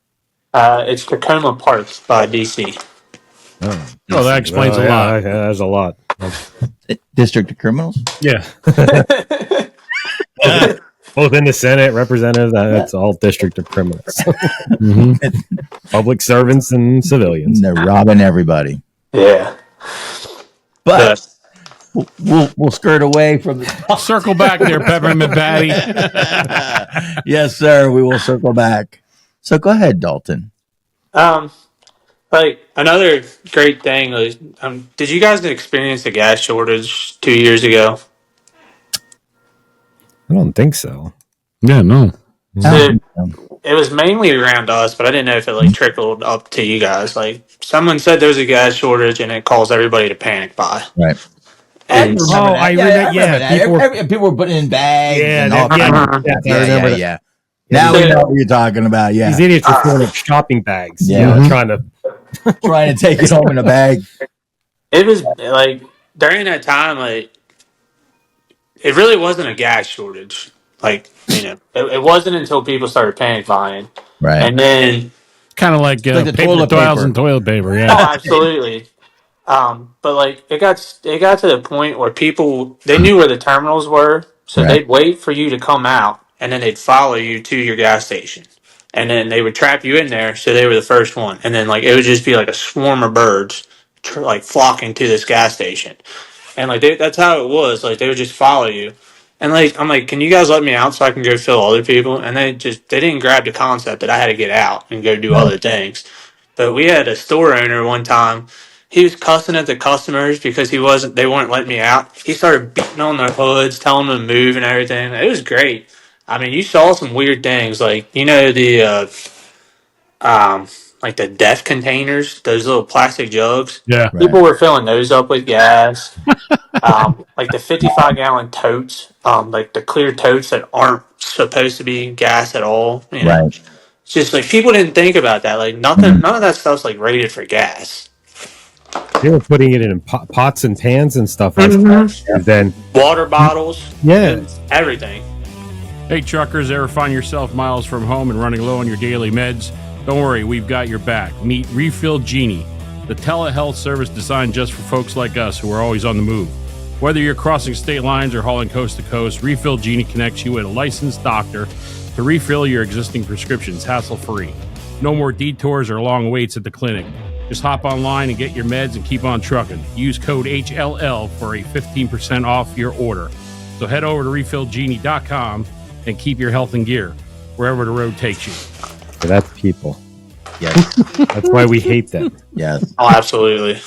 It's Tacoma Park by DC. Oh, that explains a lot. Yeah, that's a lot. District of Criminals? Yeah. Both in the Senate, representative, that's all district of criminals. Public servants and civilians. They're robbing everybody. Yeah. But we'll skirt away from the Circle back there, Peppermint Patty. Yes, sir. We will circle back. So go ahead, Dalton. Like another great thing was, did you guys experience the gas shortage 2 years ago? I don't think so. Yeah, no. So it was mainly around us, but I didn't know if it like trickled up to you guys. Like someone said there's a gas shortage and it caused everybody to panic buy. Right. I And remember Oh, that. I Yeah, remember- I remember yeah, that. People were putting it in bags. Yeah, and all yeah, kinds of Uh-huh. yes, stuff. I remember that. Yeah. Now we know what you're talking about. Yeah. These idiots were filling up shopping bags. Yeah. You know, Mhm. trying to. Trying to take it home in a bag. it was like during that time, like it really wasn't a gas shortage. Like, it wasn't until people started panic buying. Right. And then, Kind of like like the paper toilet towels paper. and toilet paper. oh, Yeah. absolutely. But like it got to the point where people they knew where the terminals were, so Right. they'd wait for you to come out, and then they'd follow you to your gas station, and then they would trap you in there, so they were the first one, and then like it would just be like a swarm of birds, like flocking to this gas station, and like that's how it was. Like they would just follow you, and like I'm like, can you guys let me out so I can go fill other people? And they didn't grab the concept that I had to get out and go do Right. other things. But we had a store owner one time. He was cussing at the customers because they weren't letting me out. He started beating on their hoods, telling them to move and everything. It was great. I mean, you saw some weird things like um like the death containers, those little plastic jugs. Yeah. Right. People were filling those up with gas. Like the 55-gallon totes, like the clear totes that aren't supposed to be gas at all. Right. It's just like people didn't think about that. Like Mhm. none of that stuff's like rated for gas. They were putting it in pots and pans and stuff. And then, Water bottles, yeah, everything. Hey, truckers, ever find yourself miles from home and running low on your daily meds? Don't worry, we've got your back. Meet Refill Genie, the telehealth service designed just for folks like us who are always on the move. Whether you're crossing state lines or hauling coast to coast, Refill Genie connects you with a licensed doctor to refill your existing prescriptions hassle-free. No more detours or long waits at the clinic. Just hop online and get your meds and keep on trucking. Use code HLL for a 15% off your order. So head over to refillgenie.com and keep your health in gear wherever the road takes you. that's people. Yes. That's why we hate them. Yes. Oh, absolutely.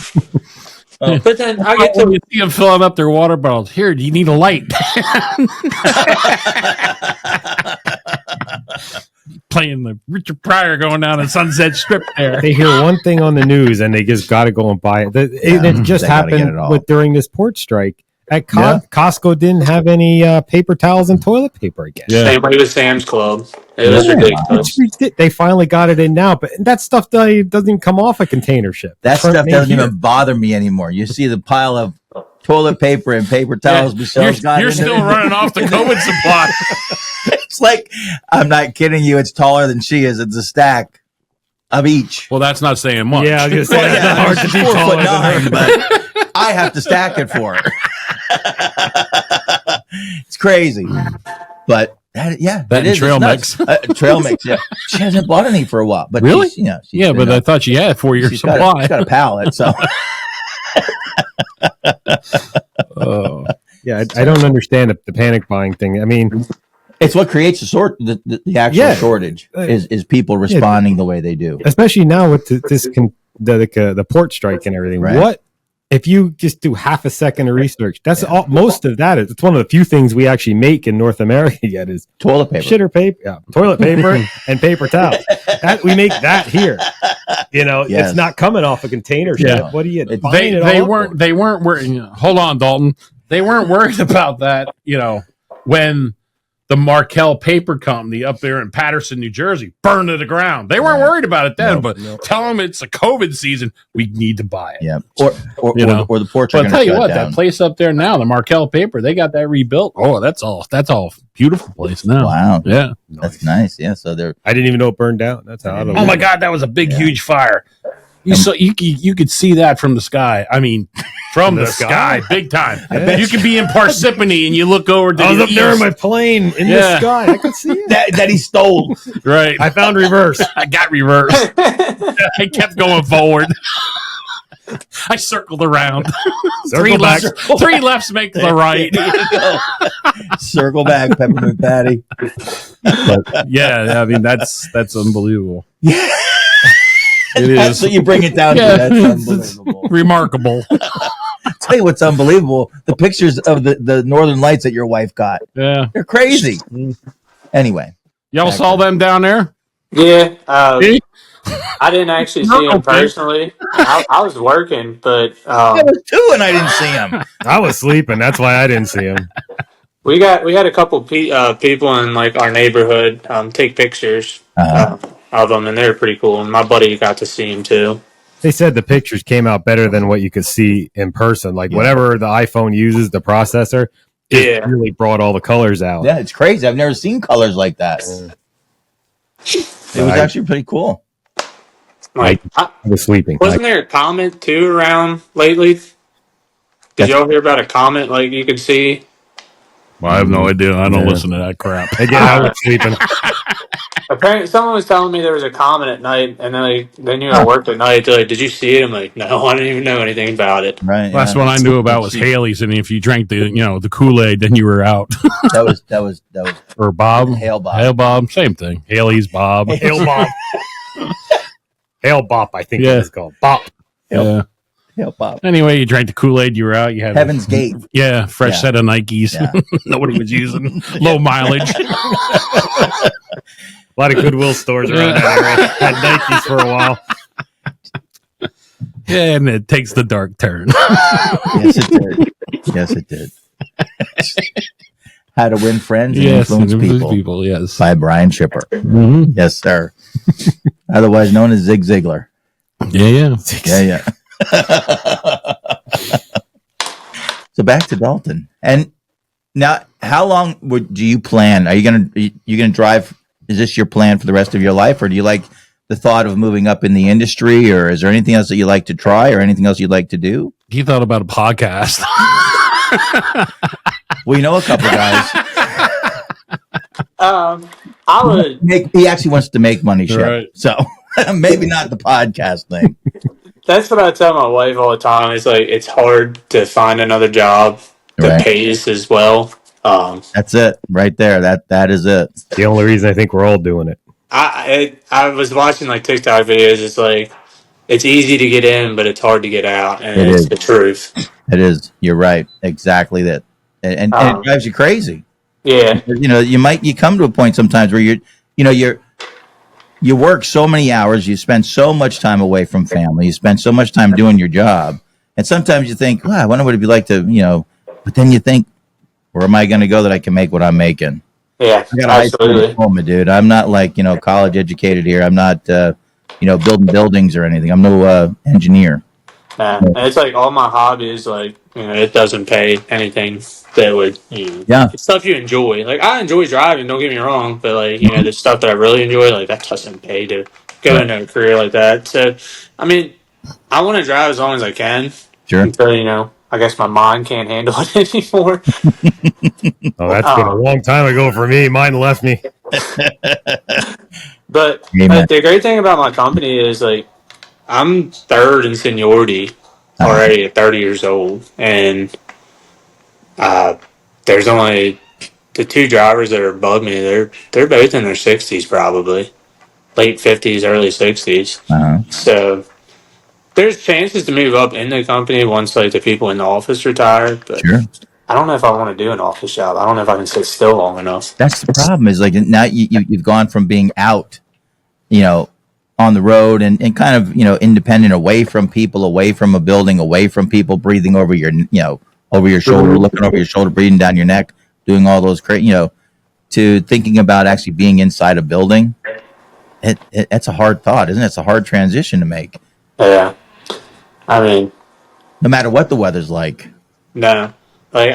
But then I get When to you see them filling up their water bottles, here, do you need a light? Playing the Richard Pryor going down the Sunset Strip there. They hear one thing on the news and they just got to go and buy it. It just they gotta get happened it all. during this port strike. At Yeah. Costco didn't have any paper towels and toilet paper again. Yeah. same way with Sam's Club. It was Yeah. ridiculous. They finally got it in now, but that stuff doesn't even come off a container ship. That It's from stuff made doesn't here. even bother me anymore. You see the pile of toilet paper and paper towels Michelle's got. You're in still there. running off the COVID supply. It's like, I'm not kidding you. It's taller than she is. It's a stack of each. Well, that's not saying much. Yeah, I was gonna say Well, it's yeah, hard to she's be 4'9", taller than her. but I have to stack it for her. It's crazy, but That it and is. trail It's nuts. Trail mix. Yeah, she hasn't bought any for a while, but Really? she's, she's, Yeah, but I thought you had 4 years she's supply. she's got a pallet, so Oh. Yeah, I don't understand the panic buying thing. I mean, it's what creates the actual Yeah. shortage is people responding the way they do. especially now with the port strike and everything. Right. What if you just do half a second of research? That's all. Most of that is. It's one of the few things we actually make in North America yet is Toilet paper. shitter paper, toilet paper, and paper towels. We make that here. Yes. It's not coming off a container ship. Yeah. What are you? They- buying it They all up weren't. for? They weren't worried. Hold on, Dalton. They weren't worried about that. When the Merkel paper company up there in Patterson, New Jersey, burned to the ground. They weren't worried about it then. But tell them it's a COVID season. We need to buy it. Yeah, or the ports are But going I'll to tell you shut what, down. that place up there now, the Markel paper, they got that rebuilt. Oh, that's all beautiful place now. Wow, Yeah. that's nice. Yeah, so they're I didn't even know it burned down. That's how. I don't Oh know. my God, that was a big, huge fire. You could see that from the sky. I mean, from the sky, big time. You could be in Parsippany and you look over to I was the up there in east. my plane in the Yeah. sky. I could see it. that he stole. Right. I found reverse. I got reversed. I kept going forward. I circled around. Circle back. Three lefts make the right. There you go. Circle back, peppermint patty. Yeah, I mean that's unbelievable. It That's is. what you bring it down to. Yeah, That's it's unbelievable. remarkable. Tell you what's unbelievable: the pictures of the Northern Lights that your wife got. Yeah. They're crazy. Anyway, Y'all back saw to- them down there? Yeah, See? I didn't actually see him personally. I was working, but I was two, and I didn't see him. I was sleeping. That's why I didn't see him. we had a couple people in like our neighborhood take pictures of them, and they were pretty cool. And my buddy got to see him too. They said the pictures came out better than what you could see in person. Like whatever the iPhone uses, the processor, just really brought all the colors out. Yeah, it's crazy. I've never seen colors like that. It was actually pretty cool. Like, I was sleeping. wasn't there a comment too around lately? Did y'all hear about a comment like you could see? Well, I have no idea. I don't listen to that crap. Again, I was sleeping. Apparently, someone was telling me there was a comment at night, and then they knew I worked at night. They're like, "Did you see it?" I'm like, "No, I didn't even know anything about it." Right. Last one I knew about was Haley's, and if you drank the Kool-Aid, then you were out. That was Or Bob, Hail Bob. Hail Bob, same thing. Haley's Bob. Hail Bop. Hail Bop, I think it was called. Bop. Yeah. Hail Bob. Anyway, you drank the Kool-Aid, you were out. You had Heaven's Gate. Yeah, fresh Yeah. set of Nikes. Yeah. Nobody was using low mileage. A lot of Goodwill stores around that area. Had Nikes for a while. Yeah, and it takes the dark turn. Yes, it did. Yes, it did. How to Win Friends and Influence People. Yes. By Brian Shipper. Mhm. Yes, sir. Otherwise known as Zig Ziglar. Yeah. Yeah. So back to Dalton. And now, how long do you plan? Are you gonna drive? Is this your plan for the rest of your life, or do you like the thought of moving up in the industry, or is there anything else that you like to try, or anything else you'd like to do? He thought about a podcast. We know a couple guys. I would. He actually wants to make money, Shep. Right. So maybe not the podcast thing. That's what I tell my wife all the time. It's like it's hard to find another job that Right. pays as well. That's it, right there. That is it. The only reason I think we're all doing it. I was watching like TikTok videos. It's like it's easy to get in, but it's hard to get out, and It it's is. the truth. It is. You're right. Exactly that. And it drives you crazy. Yeah, You come to a point sometimes where you work so many hours, you spend so much time away from family, you spend so much time doing your job, and sometimes you think, I wonder what it'd be like to, but then you think, where am I going to go that I can make what I'm making? yeah, I got a high school absolutely. diploma, dude. I'm not like college educated here. I'm not building buildings or anything. I'm no engineer. And it's like all my hobbies, like it doesn't pay anything that would, Yeah. it's stuff you enjoy. Like I enjoy driving, don't get me wrong, but like the stuff that I really enjoy, like that doesn't pay to go into a career like that. So, I mean, I want to drive as long as I can. Sure. Until I guess my mind can't handle it anymore. Oh, that's been a long time ago for me. Mine left me. But Amen. the great thing about my company is like I'm third in seniority already at 30 years old, and there's only the two drivers that are above me. They're both in their 60s, probably late 50s, early 60s. So there's chances to move up in the company once like the people in the office retire. But Sure. I don't know if I want to do an office job. I don't know if I can sit still long enough. That's the problem. Is like now you've gone from being out, on the road and kind of independent, away from people, away from a building, away from people, breathing over your over your shoulder, looking over your shoulder, breathing down your neck, doing all those to thinking about actually being inside a building. It's a hard thought, isn't it? It's a hard transition to make. Yeah, I mean, No matter what the weather's like. no, like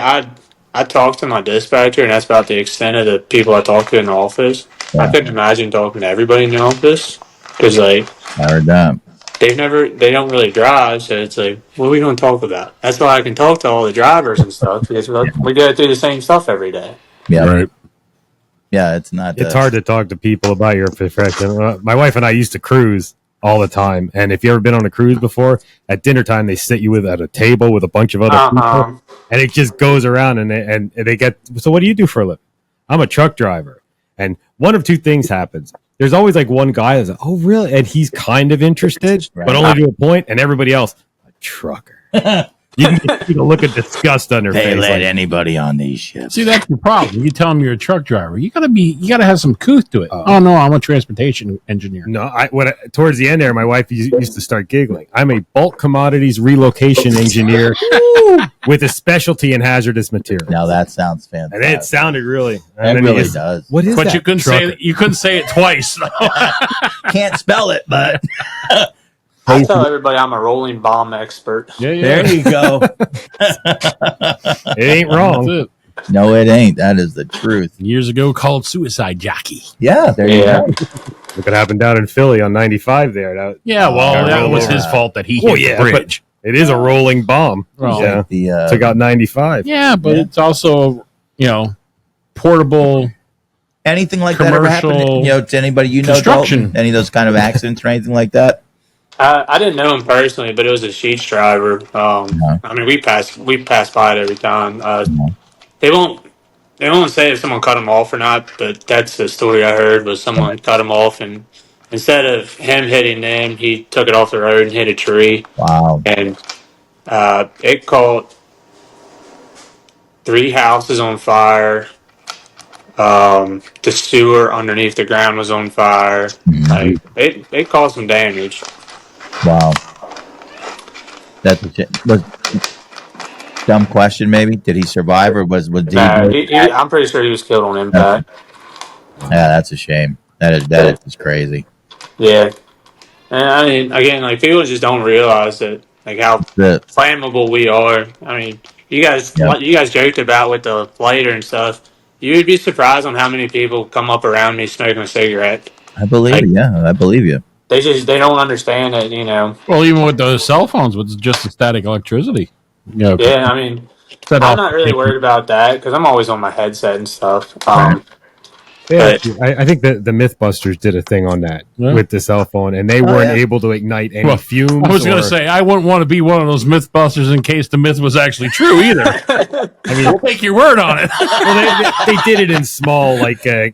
I talked to my dispatcher, and that's about the extent of the people I talk to in the office. I couldn't imagine talking to everybody in the office because like I heard that. they don't really drive, so it's like, what are we going to talk about? That's why I can talk to all the drivers and stuff because we go through the same stuff every day. Yeah. Right. Yeah, it's not. It's hard to talk to people about your profession. My wife and I used to cruise all the time, and if you ever been on a cruise before, at dinner time they sit you at a table with a bunch of other people, and it just goes around, and they get. So what do you do for a living? I'm a truck driver, and one of two things happens: there's always like one guy that's like, oh really, and he's kind of interested, Right. but only to a point, and everybody else, a trucker. You can see the look of disgust on their They face. let Like, anybody on these ships. See, that's your problem. You tell them you're a truck driver. You gotta have some couth to it. Oh no, I'm a transportation engineer. no, towards the end there, my wife used to start giggling. I'm a bulk commodities relocation engineer with a specialty in hazardous material. Now that sounds fantastic. And it sounded really. It And then really you does. What is But that? you couldn't say it twice. Can't spell it, but I tell everybody I'm a rolling bomb expert. there you go. It ain't wrong. That's it. No, it ain't. That is the truth. Years ago, called suicide jockey. Yeah, there you Yeah. go. Look what happened down in Philly on 95 there. Yeah, well, Oh, that was yeah. his fault that he Well, hit yeah, the bridge. It is a rolling bomb. Well, Yeah. The Took out 95. Yeah, but Yeah. it's also, portable. anything like that ever happened? Commercial To anybody you know, construction. Dalton? Any of those kind of accidents or anything like that? I didn't know him personally, but it was a sheets driver. I mean, we pass by it every time. They won't say if someone cut him off or not, but that's the story I heard was someone cut him off, and instead of him hitting them, he took it off the road and hit a tree, Wow. and it caught 3 houses on fire. The sewer underneath the ground was on fire. Like it caused some damage. Wow. That's a shit. Was dumb question maybe? Did he survive or was he? I'm pretty sure he was killed on impact. Yeah, that's a shame. That is just crazy. Yeah, and I mean, again, like people just don't realize that, like how The flammable we are. I mean, you guys, Yep. you guys joked about with the lighter and stuff. You would be surprised on how many people come up around me smoking a cigarette. I believe you. Yeah, I believe you. They don't understand that, Well, even with those cell phones, with just the static electricity. Yeah, I mean, Set I'm off- not really worried about that because I'm always on my headset and stuff. Yeah, I think the Mythbusters did a thing on that with the cell phone, and they weren't able to ignite any fumes. I was going to say, I wouldn't want to be one of those Mythbusters in case the myth was actually true either. I mean, we'll take your word on it. Well, they did it in small, like they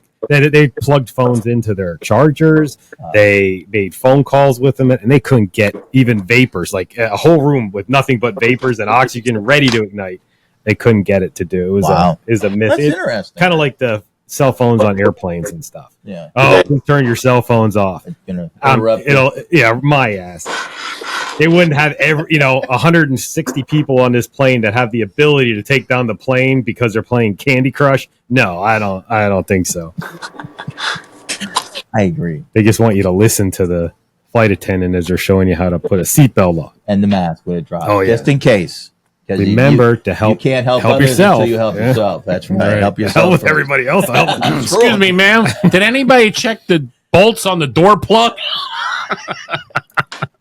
plugged phones into their chargers. They made phone calls with them, and they couldn't get even vapors, like a whole room with nothing but vapors and oxygen ready to ignite. They couldn't get it to do. It was a myth. That's It's interesting. kind of like the cell phones on airplanes and stuff. Yeah. Oh, turn your cell phones off. It's gonna interrupt you. My ass. They wouldn't have 160 people on this plane that have the ability to take down the plane because they're playing Candy Crush. No, I don't think so. I agree. They just want you to listen to the flight attendant as they're showing you how to put a seatbelt on. And the mask when it drops. Oh, yeah. Just in case. 'Cause Remember to help. You can't help help others yourself. until you help Yeah. yourself. That's right. Right. Help yourself. Hell with first. everybody else. Excuse me, ma'am. Did anybody check the bolts on the door plug?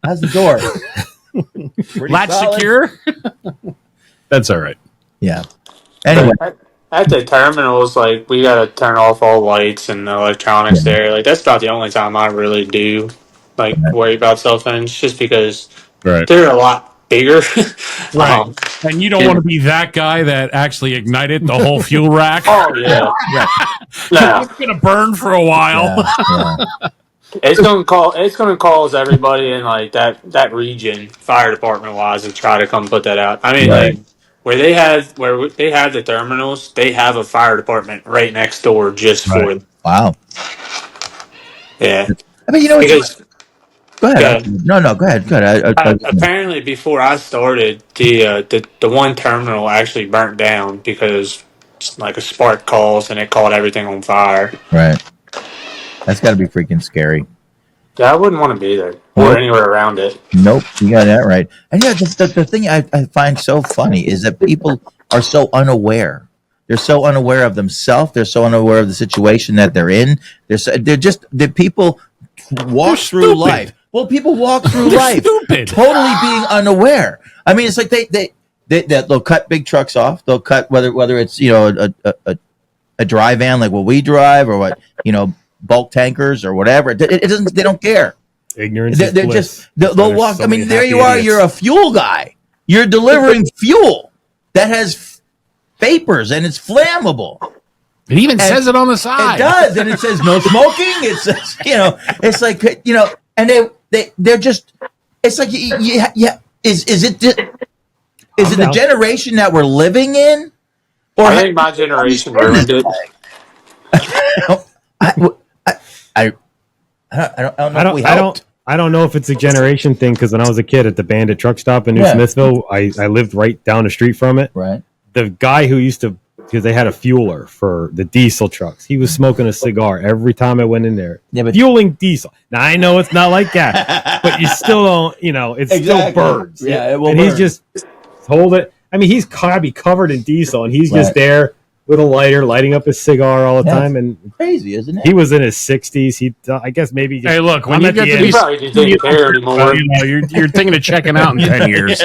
How's the door? Pretty Latch solid. secure? That's all right. Yeah. Anyway, at the terminals, like we gotta turn off all lights and electronics there. Like that's about the only time I really do worry about cell phones, just because they're a lot bigger. Right. And you don't want to be that guy that actually ignited the whole fuel rack. Oh yeah. No. It's going to burn for a while. yeah. It's gonna cause everybody in like that region, fire department wise, to try to come put that out. I mean, Right. like where they have the terminals, they have a fire department right next door just for them. Wow. Yeah. I mean, you know what? Because Go ahead. No, go ahead. Go ahead. apparently before I started, the one terminal actually burnt down because like a spark caused and it caught everything on fire. Right. That's got to be freaking scary. Yeah, I wouldn't want to be there Well- or anywhere around it. Nope, you got that right. And yeah, the thing I find so funny is that people are so unaware. They're so unaware of themselves. They're so unaware of the situation that they're in. The people walk through stupid. life. Well, people walk through life stupid. totally being unaware. I mean, it's like they'll cut big trucks off. They'll cut whether it's a dry van like what we drive or what bulk tankers or whatever. It doesn't. They don't care. Ignorance. They're is bliss. they'll There's walk. so I mean, many there happy you are. idiots. You're a fuel guy. You're delivering fuel that has vapors and it's flammable. It even And says it on the side. It does, and it says no smoking. It says, it's like, and they're just, it's like, yeah. Is it the generation that we're living in, or I think my generation ruined it. I don't know if we helped. I don't know if it's a generation thing because when I was a kid at the Bandit truck stop in New Smithville, I lived right down the street from it. Right. The guy who used to, because they had a fueler for the diesel trucks, he was smoking a cigar every time I went in there. Yeah, but fueling diesel. Now I know it's not like that, but you still don't. It's still burns. Yeah, it will. And burn. he's just hold it. I mean, he's probably covered in diesel, and he's just there with a lighter, lighting up his cigar all the time. And crazy, isn't it? he was in his 60s. He, I guess, maybe. Hey, look, when you get to He be, probably just didn't care anymore. you're thinking of checking out in 10 years.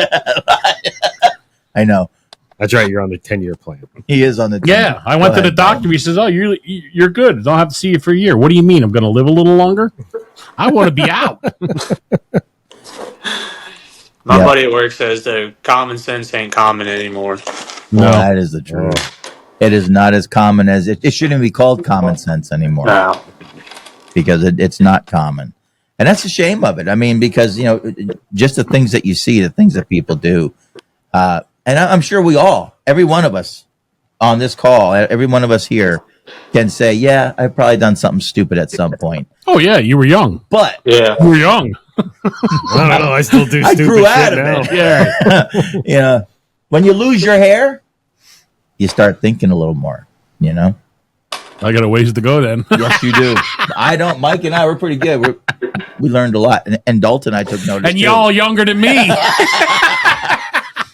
I know. That's right. You're on the 10-year plan. He is on the. Yeah, I went to the doctor. He says, "Oh, you're good. Don't have to see you for a year." What do you mean? I'm going to live a little longer? I want to be out. My buddy at work says the common sense ain't common anymore. No, that is the truth. It is not as common as it shouldn't be called common sense anymore. No. Because it's not common, and that's a shame of it. I mean, because just the things that you see, the things that people do, and I'm sure every one of us on this call, every one of us here can say, yeah, I've probably done something stupid at some point. Oh yeah, you were young, but you were young. I don't know. I still do. I stupid grew shit out of now. it. Yeah, when you lose your hair, you start thinking a little more. I got a ways to go then. Yes, you do. I don't. Mike and I were pretty good. We learned a lot, and Dalton and I took notice. And y'all younger than me.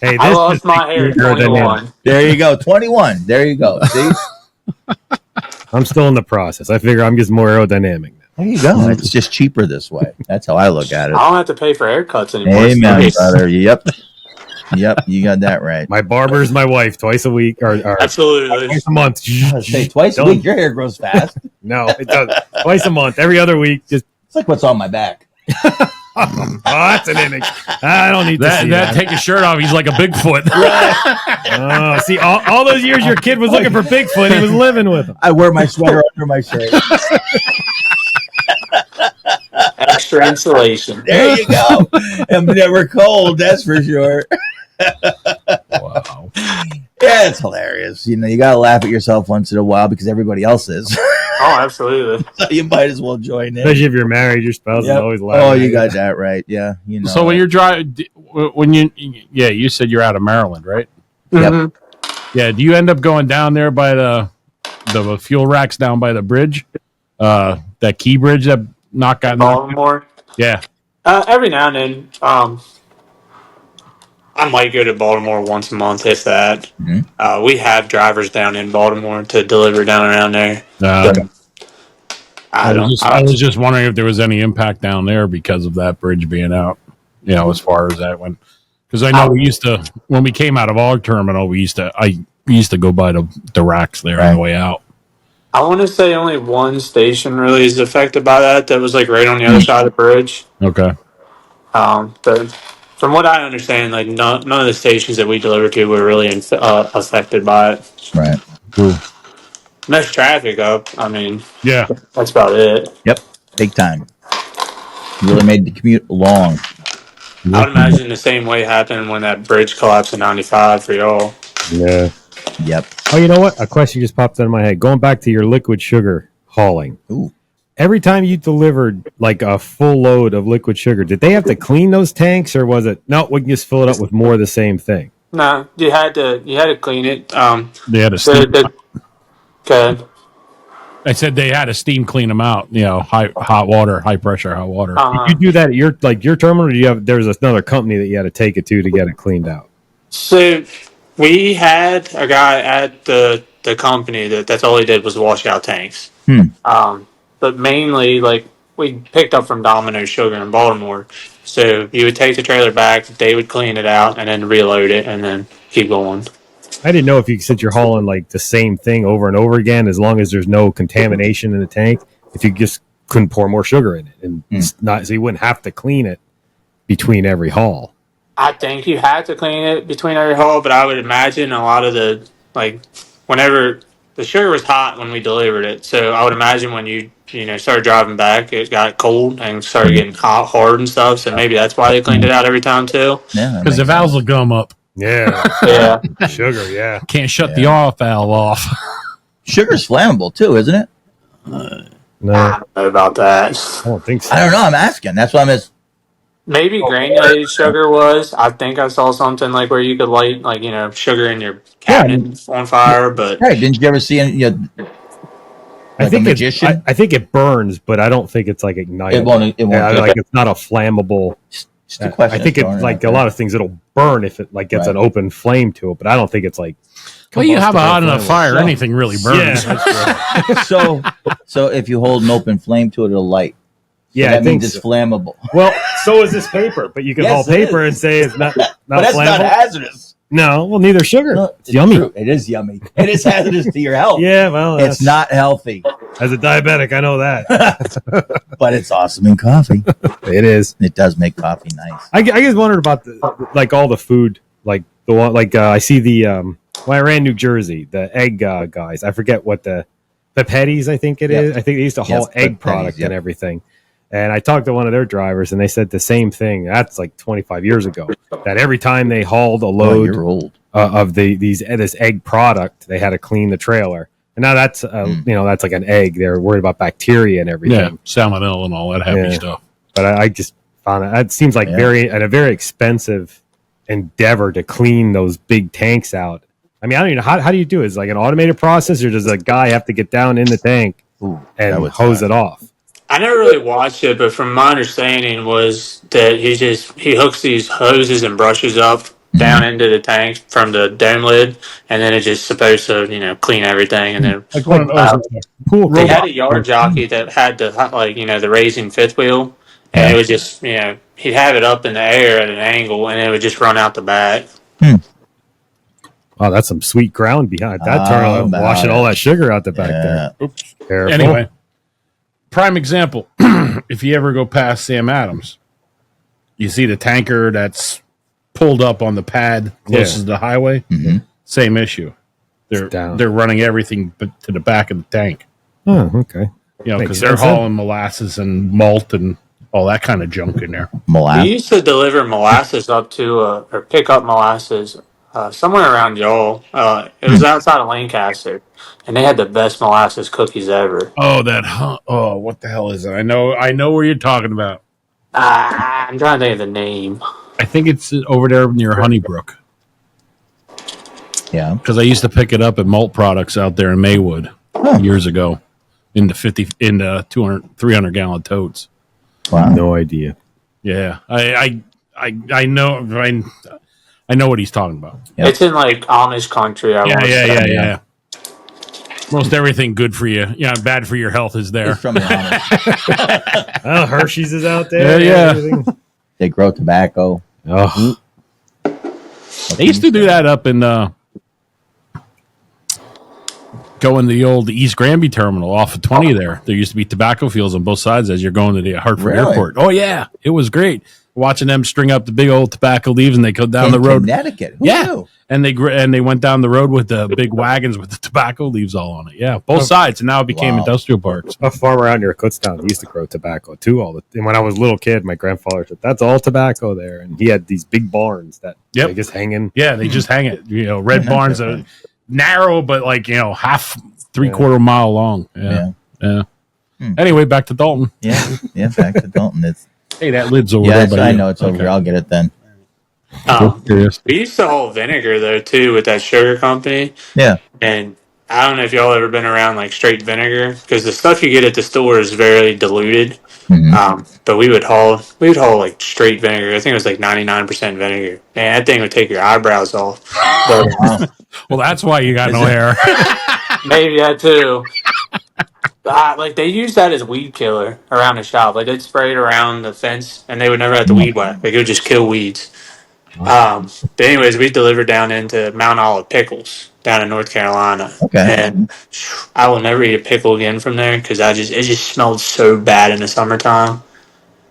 Hey, I lost my hair at 21. There you go. 21. There you go. See? I'm still in the process. I figure I'm just more aerodynamic now. There you go. It's just cheaper this way. That's how I look at it. I don't have to pay for haircuts anymore. Amen, brother. Yep. You got that right. My barber's my wife twice a week, or Absolutely. twice a month. Say twice a week. Your hair grows fast. No, it doesn't. Twice a month, every other week. Just It's like what's on my back. oh, that's an image. I don't need to see that. Take his shirt off. He's like a Bigfoot. Oh, see, all those years your kid was looking for Bigfoot, he was living with him. I wear my sweater under my shirt. Extra insulation. There you go. I'm never cold. That's for sure. Wow. Yeah, it's hilarious. You gotta laugh at yourself once in a while because everybody else is. Oh, absolutely. So you might as well join in. Especially if you're married, your spouse is always laughing. Oh, you got that right. Yeah, So when you're driving, you said you're out of Maryland, right? Yep. Mm-hmm. Yeah. Do you end up going down there by the fuel racks down by the bridge, that key bridge that got knocked? Baltimore. Yeah. Every now and then, I might go to Baltimore once a month, if that. Mm-hmm. We have drivers down in Baltimore to deliver down around there. I was just wondering if there was any impact down there because of that bridge being out. As far as that went, because I know we used to, when we came out of our terminal, I used to go by the racks there on the way out. I want to say only one station really is affected by that. That was like right on the other side of the bridge. Okay. But from what I understand, like none of the stations that we delivered to were really affected by it. Right. Cool. Mess traffic up. I mean, Yeah. that's about it. Yep. Big time. Really made the commute long. I would imagine the same way happened when that bridge collapsed in 95 for y'all. Yeah. Yep. Oh, you know what? A question just popped into my head. Going back to your liquid sugar hauling. Ooh. Every time you delivered like a full load of liquid sugar, did they have to clean those tanks, or was it no? We can just fill it up with more of the same thing. No, you had to clean it. They had to steam. Okay. I said they had to steam clean them out. Hot water, high pressure hot water. Did you do that at your terminal? Or do you have? There's another company that you had to take it to get it cleaned out. So we had a guy at the company that's all he did was wash out tanks. But mainly like we picked up from Domino's Sugar in Baltimore. So you would take the trailer back, they would clean it out and then reload it and then keep going. I didn't know if since you're hauling like the same thing over and over again, as long as there's no contamination in the tank, if you just couldn't pour more sugar in it and it's not, so you wouldn't have to clean it between every haul. I think you had to clean it between every haul, but I would imagine a lot of the, like, whenever the sugar was hot when we delivered it. So I would imagine when you started driving back, it got cold and started getting hot, hard and stuff. So maybe that's why they cleaned it out every time too. Yeah, that Because the makes valves sense. will gum up. Yeah. Yeah. Sugar, yeah. Can't shut the off valve off. Sugar's flammable too, isn't it? No, I I don't know about that. don't think so. I don't know. I'm asking. That's why I'm. Maybe granulated sugar was. I think I saw something like where you could light sugar in your cabinet on fire, but Hey, didn't you ever see any? I Like think a magician? I think it burns, but I don't think it's like ignitable. It won't. It won't. Yeah, like it's not a flammable. It's the question. I think it's like a lot of things. It'll burn if it like gets an open flame to it, but I don't think it's like. Well, you have a hot enough flammable. fire, anything really burns. Yeah, that's true. So if you hold an open flame to it, it'll light. So Yeah, that I think means it's so. flammable. Well, so is this paper, but you can Yes, hold it paper is. and say it's not But that's flammable. not hazardous. No, well, neither sugar. No, It's yummy. true. It is yummy. It is hazardous to your health. Yeah, well, It's not healthy, As a diabetic, I know that. but it's awesome in coffee. It is. It does make coffee nice. I just wondered about like all the food, like the one, like I see the when I ran New Jersey, the egg guys. I forget what the Petties, I think it is. Yep. I think they used to haul Yes, egg Petties, product yep. and everything. And I talked to one of their drivers, and they said the same thing. That's like 25 years ago. That every time they hauled a Oh, load you're old. of this egg product, they had to clean the trailer. And now that's that's like an egg. They're worried about bacteria and everything. Yeah, salmonella and all that happy Yeah. stuff. But I just found it seems like Yeah. a very expensive endeavor to clean those big tanks out. I mean, I don't even know how do you do it? Is it like an automated process, or does a guy have to get down in the tank Ooh, that and would hose suck. it off? I never really watched it. But from my understanding was that he hooks these hoses and brushes up down into the tank from the dome lid, and then it's just supposed to clean everything, and then Like one of those. Cool. they had a yard jockey that had the raising fifth wheel, and Yeah. it was just he'd have it up in the air at an angle, and it would just run out the back. Wow, that's some sweet ground behind that. Oh, Turn man. washing all that sugar out the back Yeah. there. Oops. Careful. Anyway, prime example. If you ever go past Sam Adams, you see the tanker that's pulled up on the pad closest to the highway. Mm-hmm. Same issue. down. They're running everything but to the back of the tank. Oh, okay. You know, Makes because they're sense, then. hauling molasses and malt and all that kind of junk in there. We Molasses. used to deliver molasses up to or pick up molasses somewhere around y'all. It was outside of Lancaster, and they had the best molasses cookies ever. Oh, what the hell is it? I know where you're talking about. I'm trying to think of the name. I think it's over there near Honeybrook. Yeah. Because I used to pick it up at Malt Products out there in Maywood years ago in the 200, 300 gallon totes. Wow. No idea. Yeah, I know I know what he's talking about. Yep. It's in like Amish country. I want to say. Yeah. Most everything good for you, bad for your health is there. It's from the Amish. Oh, Hershey's is out there. Yeah. Everything. They grow tobacco. Oh, They used to do that up in going to the old East Granby terminal off of 20 there. There used to be tobacco fields on both sides as you're going to the Hartford Really? Airport. Oh, yeah. It was great. Watching them string up the big old tobacco leaves and they go down the In road. Connecticut. Who Yeah. knew? And they went down the road with the big wagons with the tobacco leaves all on it. Yeah, both sides. And now it became Wow. industrial parks. a farmer out near Kutztown. He used to grow tobacco too. And when I was a little kid, my grandfather said, "That's all tobacco there." And he had these big barns that they just hanging. Yeah, they just hang it. Red barns are narrow, but half, 3/4 mile long. Yeah. Anyway, back to Dalton. Yeah. Yeah. Back to Dalton. It's Hey, that lid's over yes, there. I know it's over here. I'll get it then. Curious. We used to haul vinegar though too with that sugar company, Yeah. and I don't know if y'all ever been around like straight vinegar because the stuff you get at the store is very diluted. Mhm. But we would haul like straight vinegar. I think it was like 99% vinegar. Man, that thing would take your eyebrows off. But Well, that's why you got no hair. maybe that too. Like they use that as weed killer around the shop. Like they'd spray it around the fence, and they would never have to weed whack. Like it would just kill weeds. But anyways, we delivered down into Mount Olive Pickles down in North Carolina. Okay. And I will never eat a pickle again from there because it just smelled so bad in the summertime.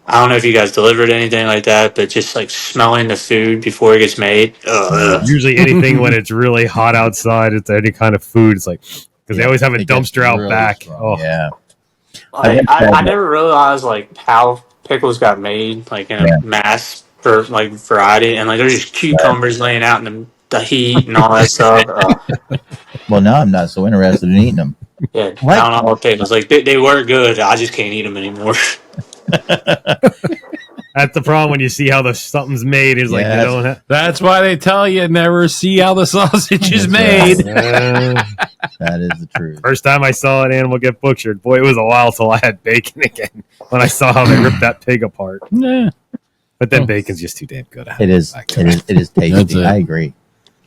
I don't know if you guys delivered anything like that, but just like smelling the food before it gets made. Ugh. Usually anything when it's really hot outside, it's any kind of food. It's like because they always have a It gets dumpster out really back. strong. Oh, Yeah. I never realized like how pickles got made like in Yeah. a mass for like variety, and like there's just cucumbers laying out in the heat and all that stuff. Well, now I'm not so interested in eating them. Yeah, What? I don't know what pickles like. They were good. I just can't eat them anymore. that's the problem when you see how something's made. Is like they Yes. don't have. That's why they tell you never see how the sausage is That's made. That is the truth. First time I saw an animal get butchered, boy, it was a while till I had bacon again. When I saw how they ripped that pig apart, Yeah. but then bacon's just too damn good. It is. It is That's tasty. it. I agree.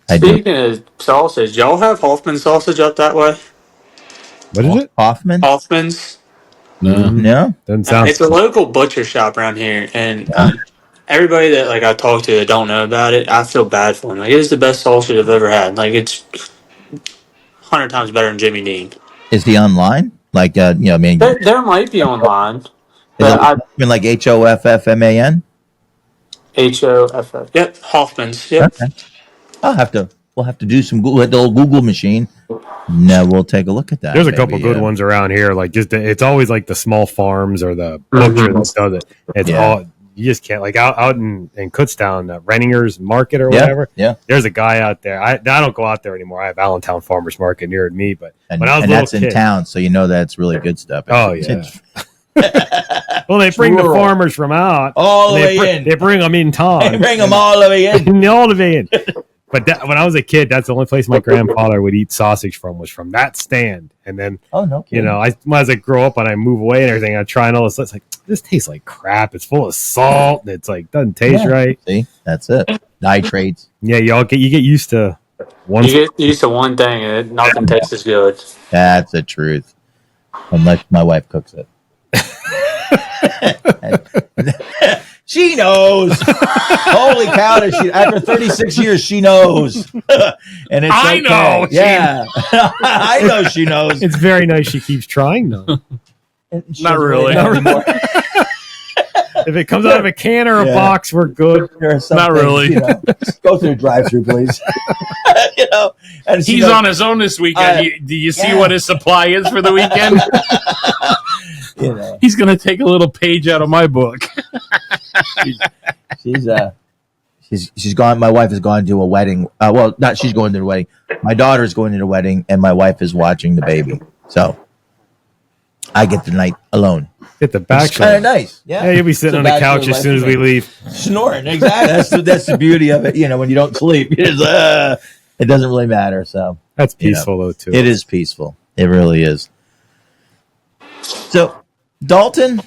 I do. Speaking of sausage, y'all have Hoffman sausage up that way? What is it? Hoffman? Hoffman's. No. No. Doesn't sound. It's a local butcher shop around here, and everybody that like I talk to that don't know about it, I feel bad for them. Like, it is the best sausage I've ever had. Like, it's 100 times better than Jimmy Dean. Is he online? Like, I mean, There might be online, is but it Hoffman, like Hoffman? HOFF. Yep, Hoffman's. Yep. Okay. We'll have to do some Google, the old Google machine. No, we'll take a look at that. There's a maybe, couple good ones around here. Like it's always like the small farms or the Mm-hmm. butcher that does it. It's Yeah. all you just can't like out in Kutztown, Renninger's Market or Yeah, whatever. yeah. There's a guy out there. I don't go out there anymore. I have Allentown Farmers Market near me, but And, when I was a and little that's in kid, town, so you know that's really good stuff. Oh, yeah. well, they bring the rural. farmers from out All the and way in. They bring them in town. Bring them all the way in. all the way in. But when I was a kid, that's the only place my grandfather would eat sausage from was from that stand. And then, Oh, no kidding. as I grow up and I move away and everything, I try and all this. It's like, this tastes like crap. It's full of salt. And it's like, doesn't taste Yeah. right. See, that's it. Nitrates. Yeah, you get used to one. You get used to one thing, and nothing tastes as good. That's the truth. Unless my wife cooks it. She knows. Holy cow! After 36 years, she knows. And it's I okay. know. Yeah, I know she knows. It's very nice she keeps trying, though. She Not doesn't really. know anymore. If it comes out of a can or a Yeah. box, we're good. There are some Not things, really. Go through the drive-through, please. And she He's goes, on his own this weekend. Do you see yeah. what his supply is for the weekend? He's going to take a little page out of my book. She's gone. My wife has gone to a wedding. Well, not she's going to the wedding. My daughter is going to the wedding, and my wife is watching the baby. So I get the night alone. Get the back It's kind of shot. nice. Yeah, Yeah, you'll be sitting on the couch as soon as we leave. snoring. Exactly. That's the beauty of it. When you don't sleep, it doesn't really matter. So That's peaceful, though, too. it is peaceful. It really is. So, Dalton,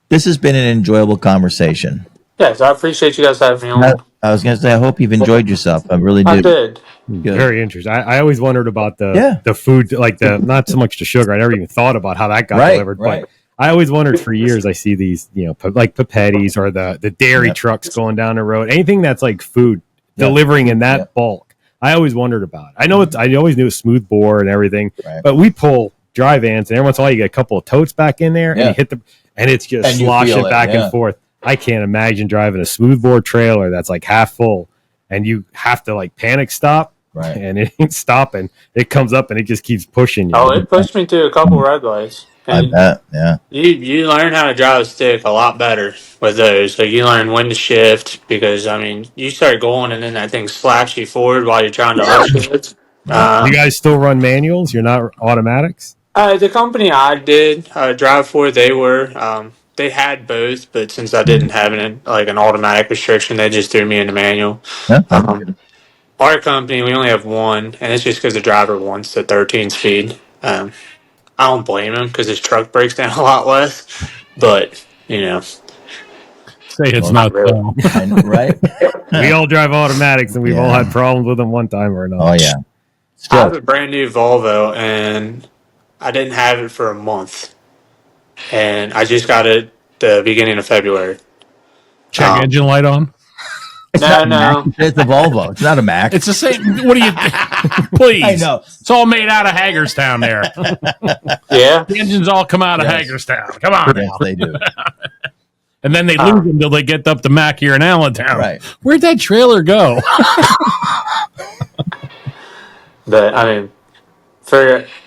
this has been an enjoyable conversation. Yes, I appreciate you guys having me on. I was going to say, I hope you've enjoyed yourself. I really do. I did. Good. Very interesting. I always wondered about the food, like not so much the sugar. I never even thought about how that got delivered. Right. But I always wondered for years. I see these, like Papettis or the dairy trucks going down the road. Anything that's like food delivering in that bulk. I always wondered about it. I know I always knew it was smooth bore and everything, but we pull dry vans and every once in a while you get a couple of totes back in there and you hit and it's just And you sloshing feel it, back and forth. I can't imagine driving a smooth bore trailer that's like half full and you have to like panic stop. Right. And it ain't stopping. It comes up and it just keeps pushing you. Oh, it pushed me to a couple red lights. I bet. Yeah. You learn how to drive a stick a lot better with those. Like, you learn when to shift because, I mean, you start going and then that thing slaps you forward while you're trying to upshift. You guys still run manuals? You're not automatics? The company I did drive for, they had both, but since I didn't have an automatic restriction, they just threw me in the manual. Our company, we only have one, and it's just because the driver wants the 13 speed. I don't blame him because his truck breaks down a lot less, but Say it's not really. so. I know, right? We all drive automatics and we've all had problems with them one time or another. Oh, yeah. I have a brand new Volvo, and I didn't have it for a month, and I just got it the beginning of February. Check engine light on. No. It's a Volvo. It's not a Mac. It's the same. What do you please? I know. It's all made out of Hagerstown there. Yeah. The engines all come out of Yes. Hagerstown. Come on Yes, now. they do. And then they lose them until they get up to Mac here in Allentown. Right. Where'd that trailer go? But I mean,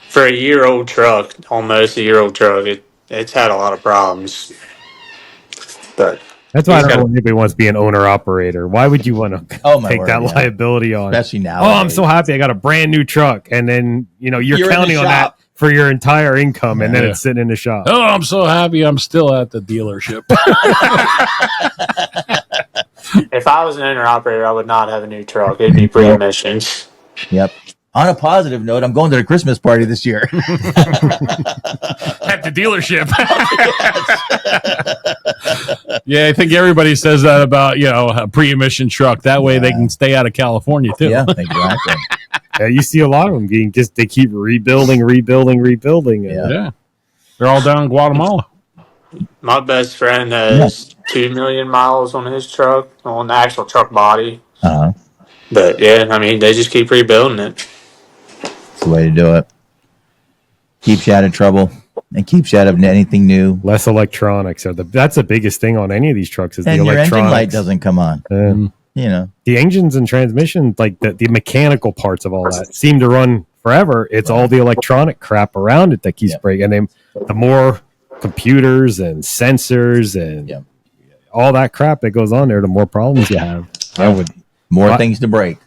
for a year-old truck, almost a year-old truck, it's had a lot of problems. But That's why I he's don't got know if anybody wants to be an owner operator. Why would you want to Oh, my take word, that yeah. liability on? Especially now. Oh, I'm so happy I got a brand new truck, and then you're You're in the counting on that shop. for your entire income, and then Yeah. it's sitting in the shop. Oh, I'm so happy I'm still at the dealership. if I was an owner-operator, I would not have a new truck. It'd be pre-emissions. Yep. On a positive note, I'm going to the Christmas party this year. At the dealership. Yeah, I think everybody says that about, a pre-emission truck. That way they can stay out of California too. Yeah, exactly. You see a lot of them they keep rebuilding. Yeah. Yeah. They're all down in Guatemala. My best friend has 2 million miles on his truck, on the actual truck body. Uh-huh. But yeah, I mean, they just keep rebuilding it. That's the way to do it. Keeps you out of trouble and keeps you out of anything new. Less electronics. That's the biggest thing on any of these trucks is And the your engine electronics. light doesn't come on. The engines and transmission, like the mechanical parts of all that, seem to run forever. It's all the electronic crap around it that keeps breaking. And the more computers and sensors and all that crap that goes on there, the more problems you have. More things to break.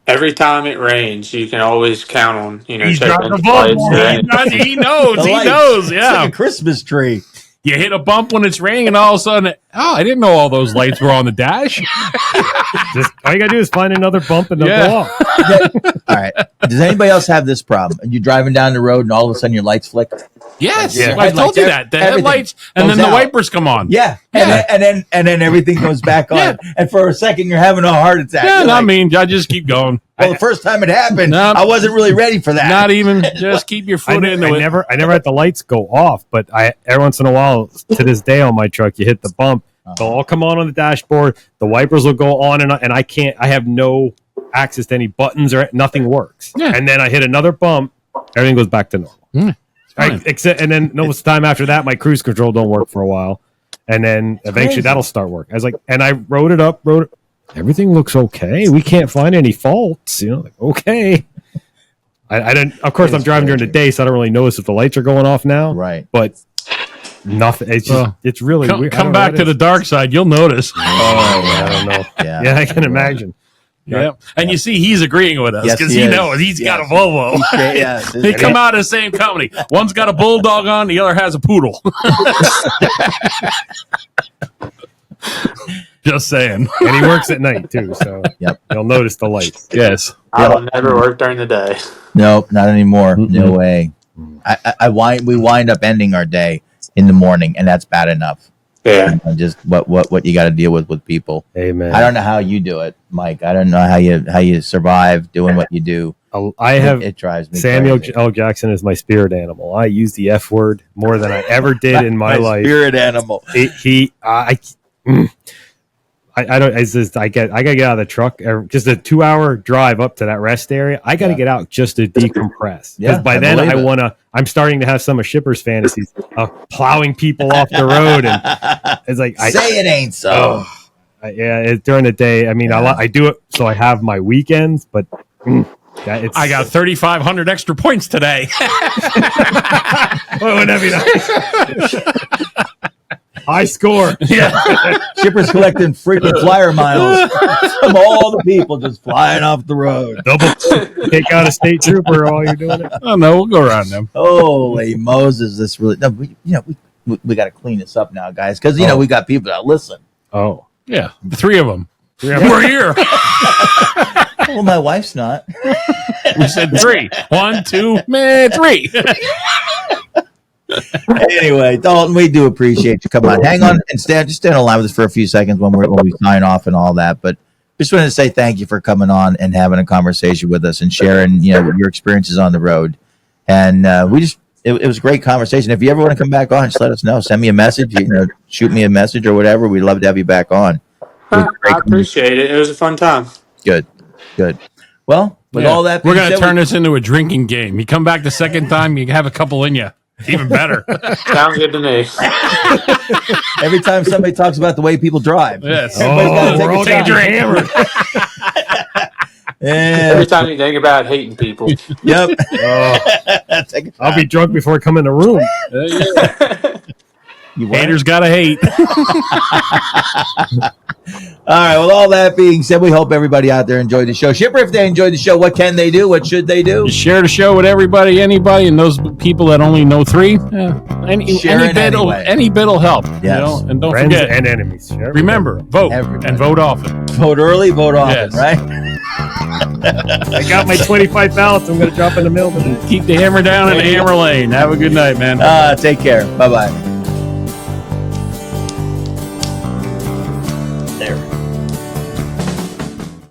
Every time it rains, you can always count on, He's checking dropped the the ball. lights or anything. He knows. The He lights. knows. It's Yeah. like a Christmas tree. You hit a bump when it's raining, and all of a sudden, I didn't know all those lights were on the dash. Just all you gotta do is find another bump and they'll Yeah. go off. All right. Does anybody else have this problem? You're driving down the road and all of a sudden your lights flicker. Yes, Yeah. I told you Headlights, that. The everything headlights, and goes then the out. wipers come on. Yeah. And then everything goes back on. Yeah. And for a second you're having a heart attack. Yeah, You're I like, mean, I just keep going. well, the first time it happened, No. I wasn't really ready for that. Not even. Just keep your foot into it. I never had the lights go off, but every once in a while, to this day on my truck, you hit the bump, they'll all come on the dashboard, the wipers will go on and I have no access to any buttons or nothing works. Yeah. And then I hit another bump, everything goes back to normal. fine. And then most of the time after that, my cruise control don't work for a while, and then eventually crazy. that'll start working. I was like, and I wrote it up. Everything looks okay. We can't find any faults. Okay. I didn't. Of course, I'm driving during the day, so I don't really notice if the lights are going off now. Right. But nothing. It's just. It's really weird. I Come don't know back what to it the is. dark side. You'll notice. I don't know. Yeah. Yeah, I can imagine. Yeah. And you see, he's agreeing with us Yes, because he he is. knows he's got a Yes. Volvo. Yes. They come out of the same company. One's got a bulldog on, the other has a poodle. Just saying. And he works at night too, so Yep. you'll notice the lights. Yes. I will never work during the day. No, not anymore. No way. We wind up ending our day in the morning, and that's bad enough. Yeah. Just what you got to deal with people. Amen. I don't know how you do it, Mike. I don't know how you survive doing what you do. I have It drives me Samuel crazy. L. Jackson is my spirit animal. I use the F word more than I ever did in my life. Spirit animal. I don't. It's just I gotta get out of the truck. Just a 2-hour drive up to that rest area. I gotta get out just to decompress. Because Yeah, by I then believe I it. wanna. I'm starting to have some of Shipper's fantasies of plowing people off the road, and it's like Say it ain't so. during the day. I mean, I do it so I have my weekends, but I got 3,500 extra points today. Well, wouldn't that be nice? High score. Yeah. Shipper's collecting frequent flyer miles from all the people just flying off the road. Double take out a state trooper while you're doing it. Oh, no, we'll go around them. Holy Moses! This really we got to clean this up now, guys, because we got people that listen. Oh, Yeah. The three of them. We're here. Well, my wife's not. We said 3. 1, 2, 3. Anyway, Dalton, we do appreciate you coming on. Hang on and just stand on line with us for a few seconds when we sign off and all that. But just wanted to say thank you for coming on and having a conversation with us and sharing your experiences on the road. And it was a great conversation. If you ever want to come back on, just let us know. Send me a message. Shoot me a message or whatever. We'd love to have you back on. I appreciate it. It was a fun time. Good. Well, with all that, we're being going to said, turn this into a drinking game. You come back the second time, you have a couple in you. Even better. Sounds good to me. every time somebody talks about the way people drive, Yes. everybody's gotta we're all take a gonna be shot. hammered. Every time you think about hating people. Yep. I'll be drunk before I come in the room. You what? Haters gotta hate. All right. Well, all that being said, we hope everybody out there enjoyed the show. Shipper, if they enjoyed the show, what can they do? What should they do? You share the show with everybody, anybody, and those people that only know 3. Share it anyway. Any bit will help. Yes. You know? And don't Friends forget, and enemies. Share remember, vote Everybody. and vote often. Vote early, vote often, Yes. right? I got my 25 ballots. I'm going to drop in the mail today. Keep the hammer down in the hammer lane. Have a good night, man. Take care. Bye-bye. There.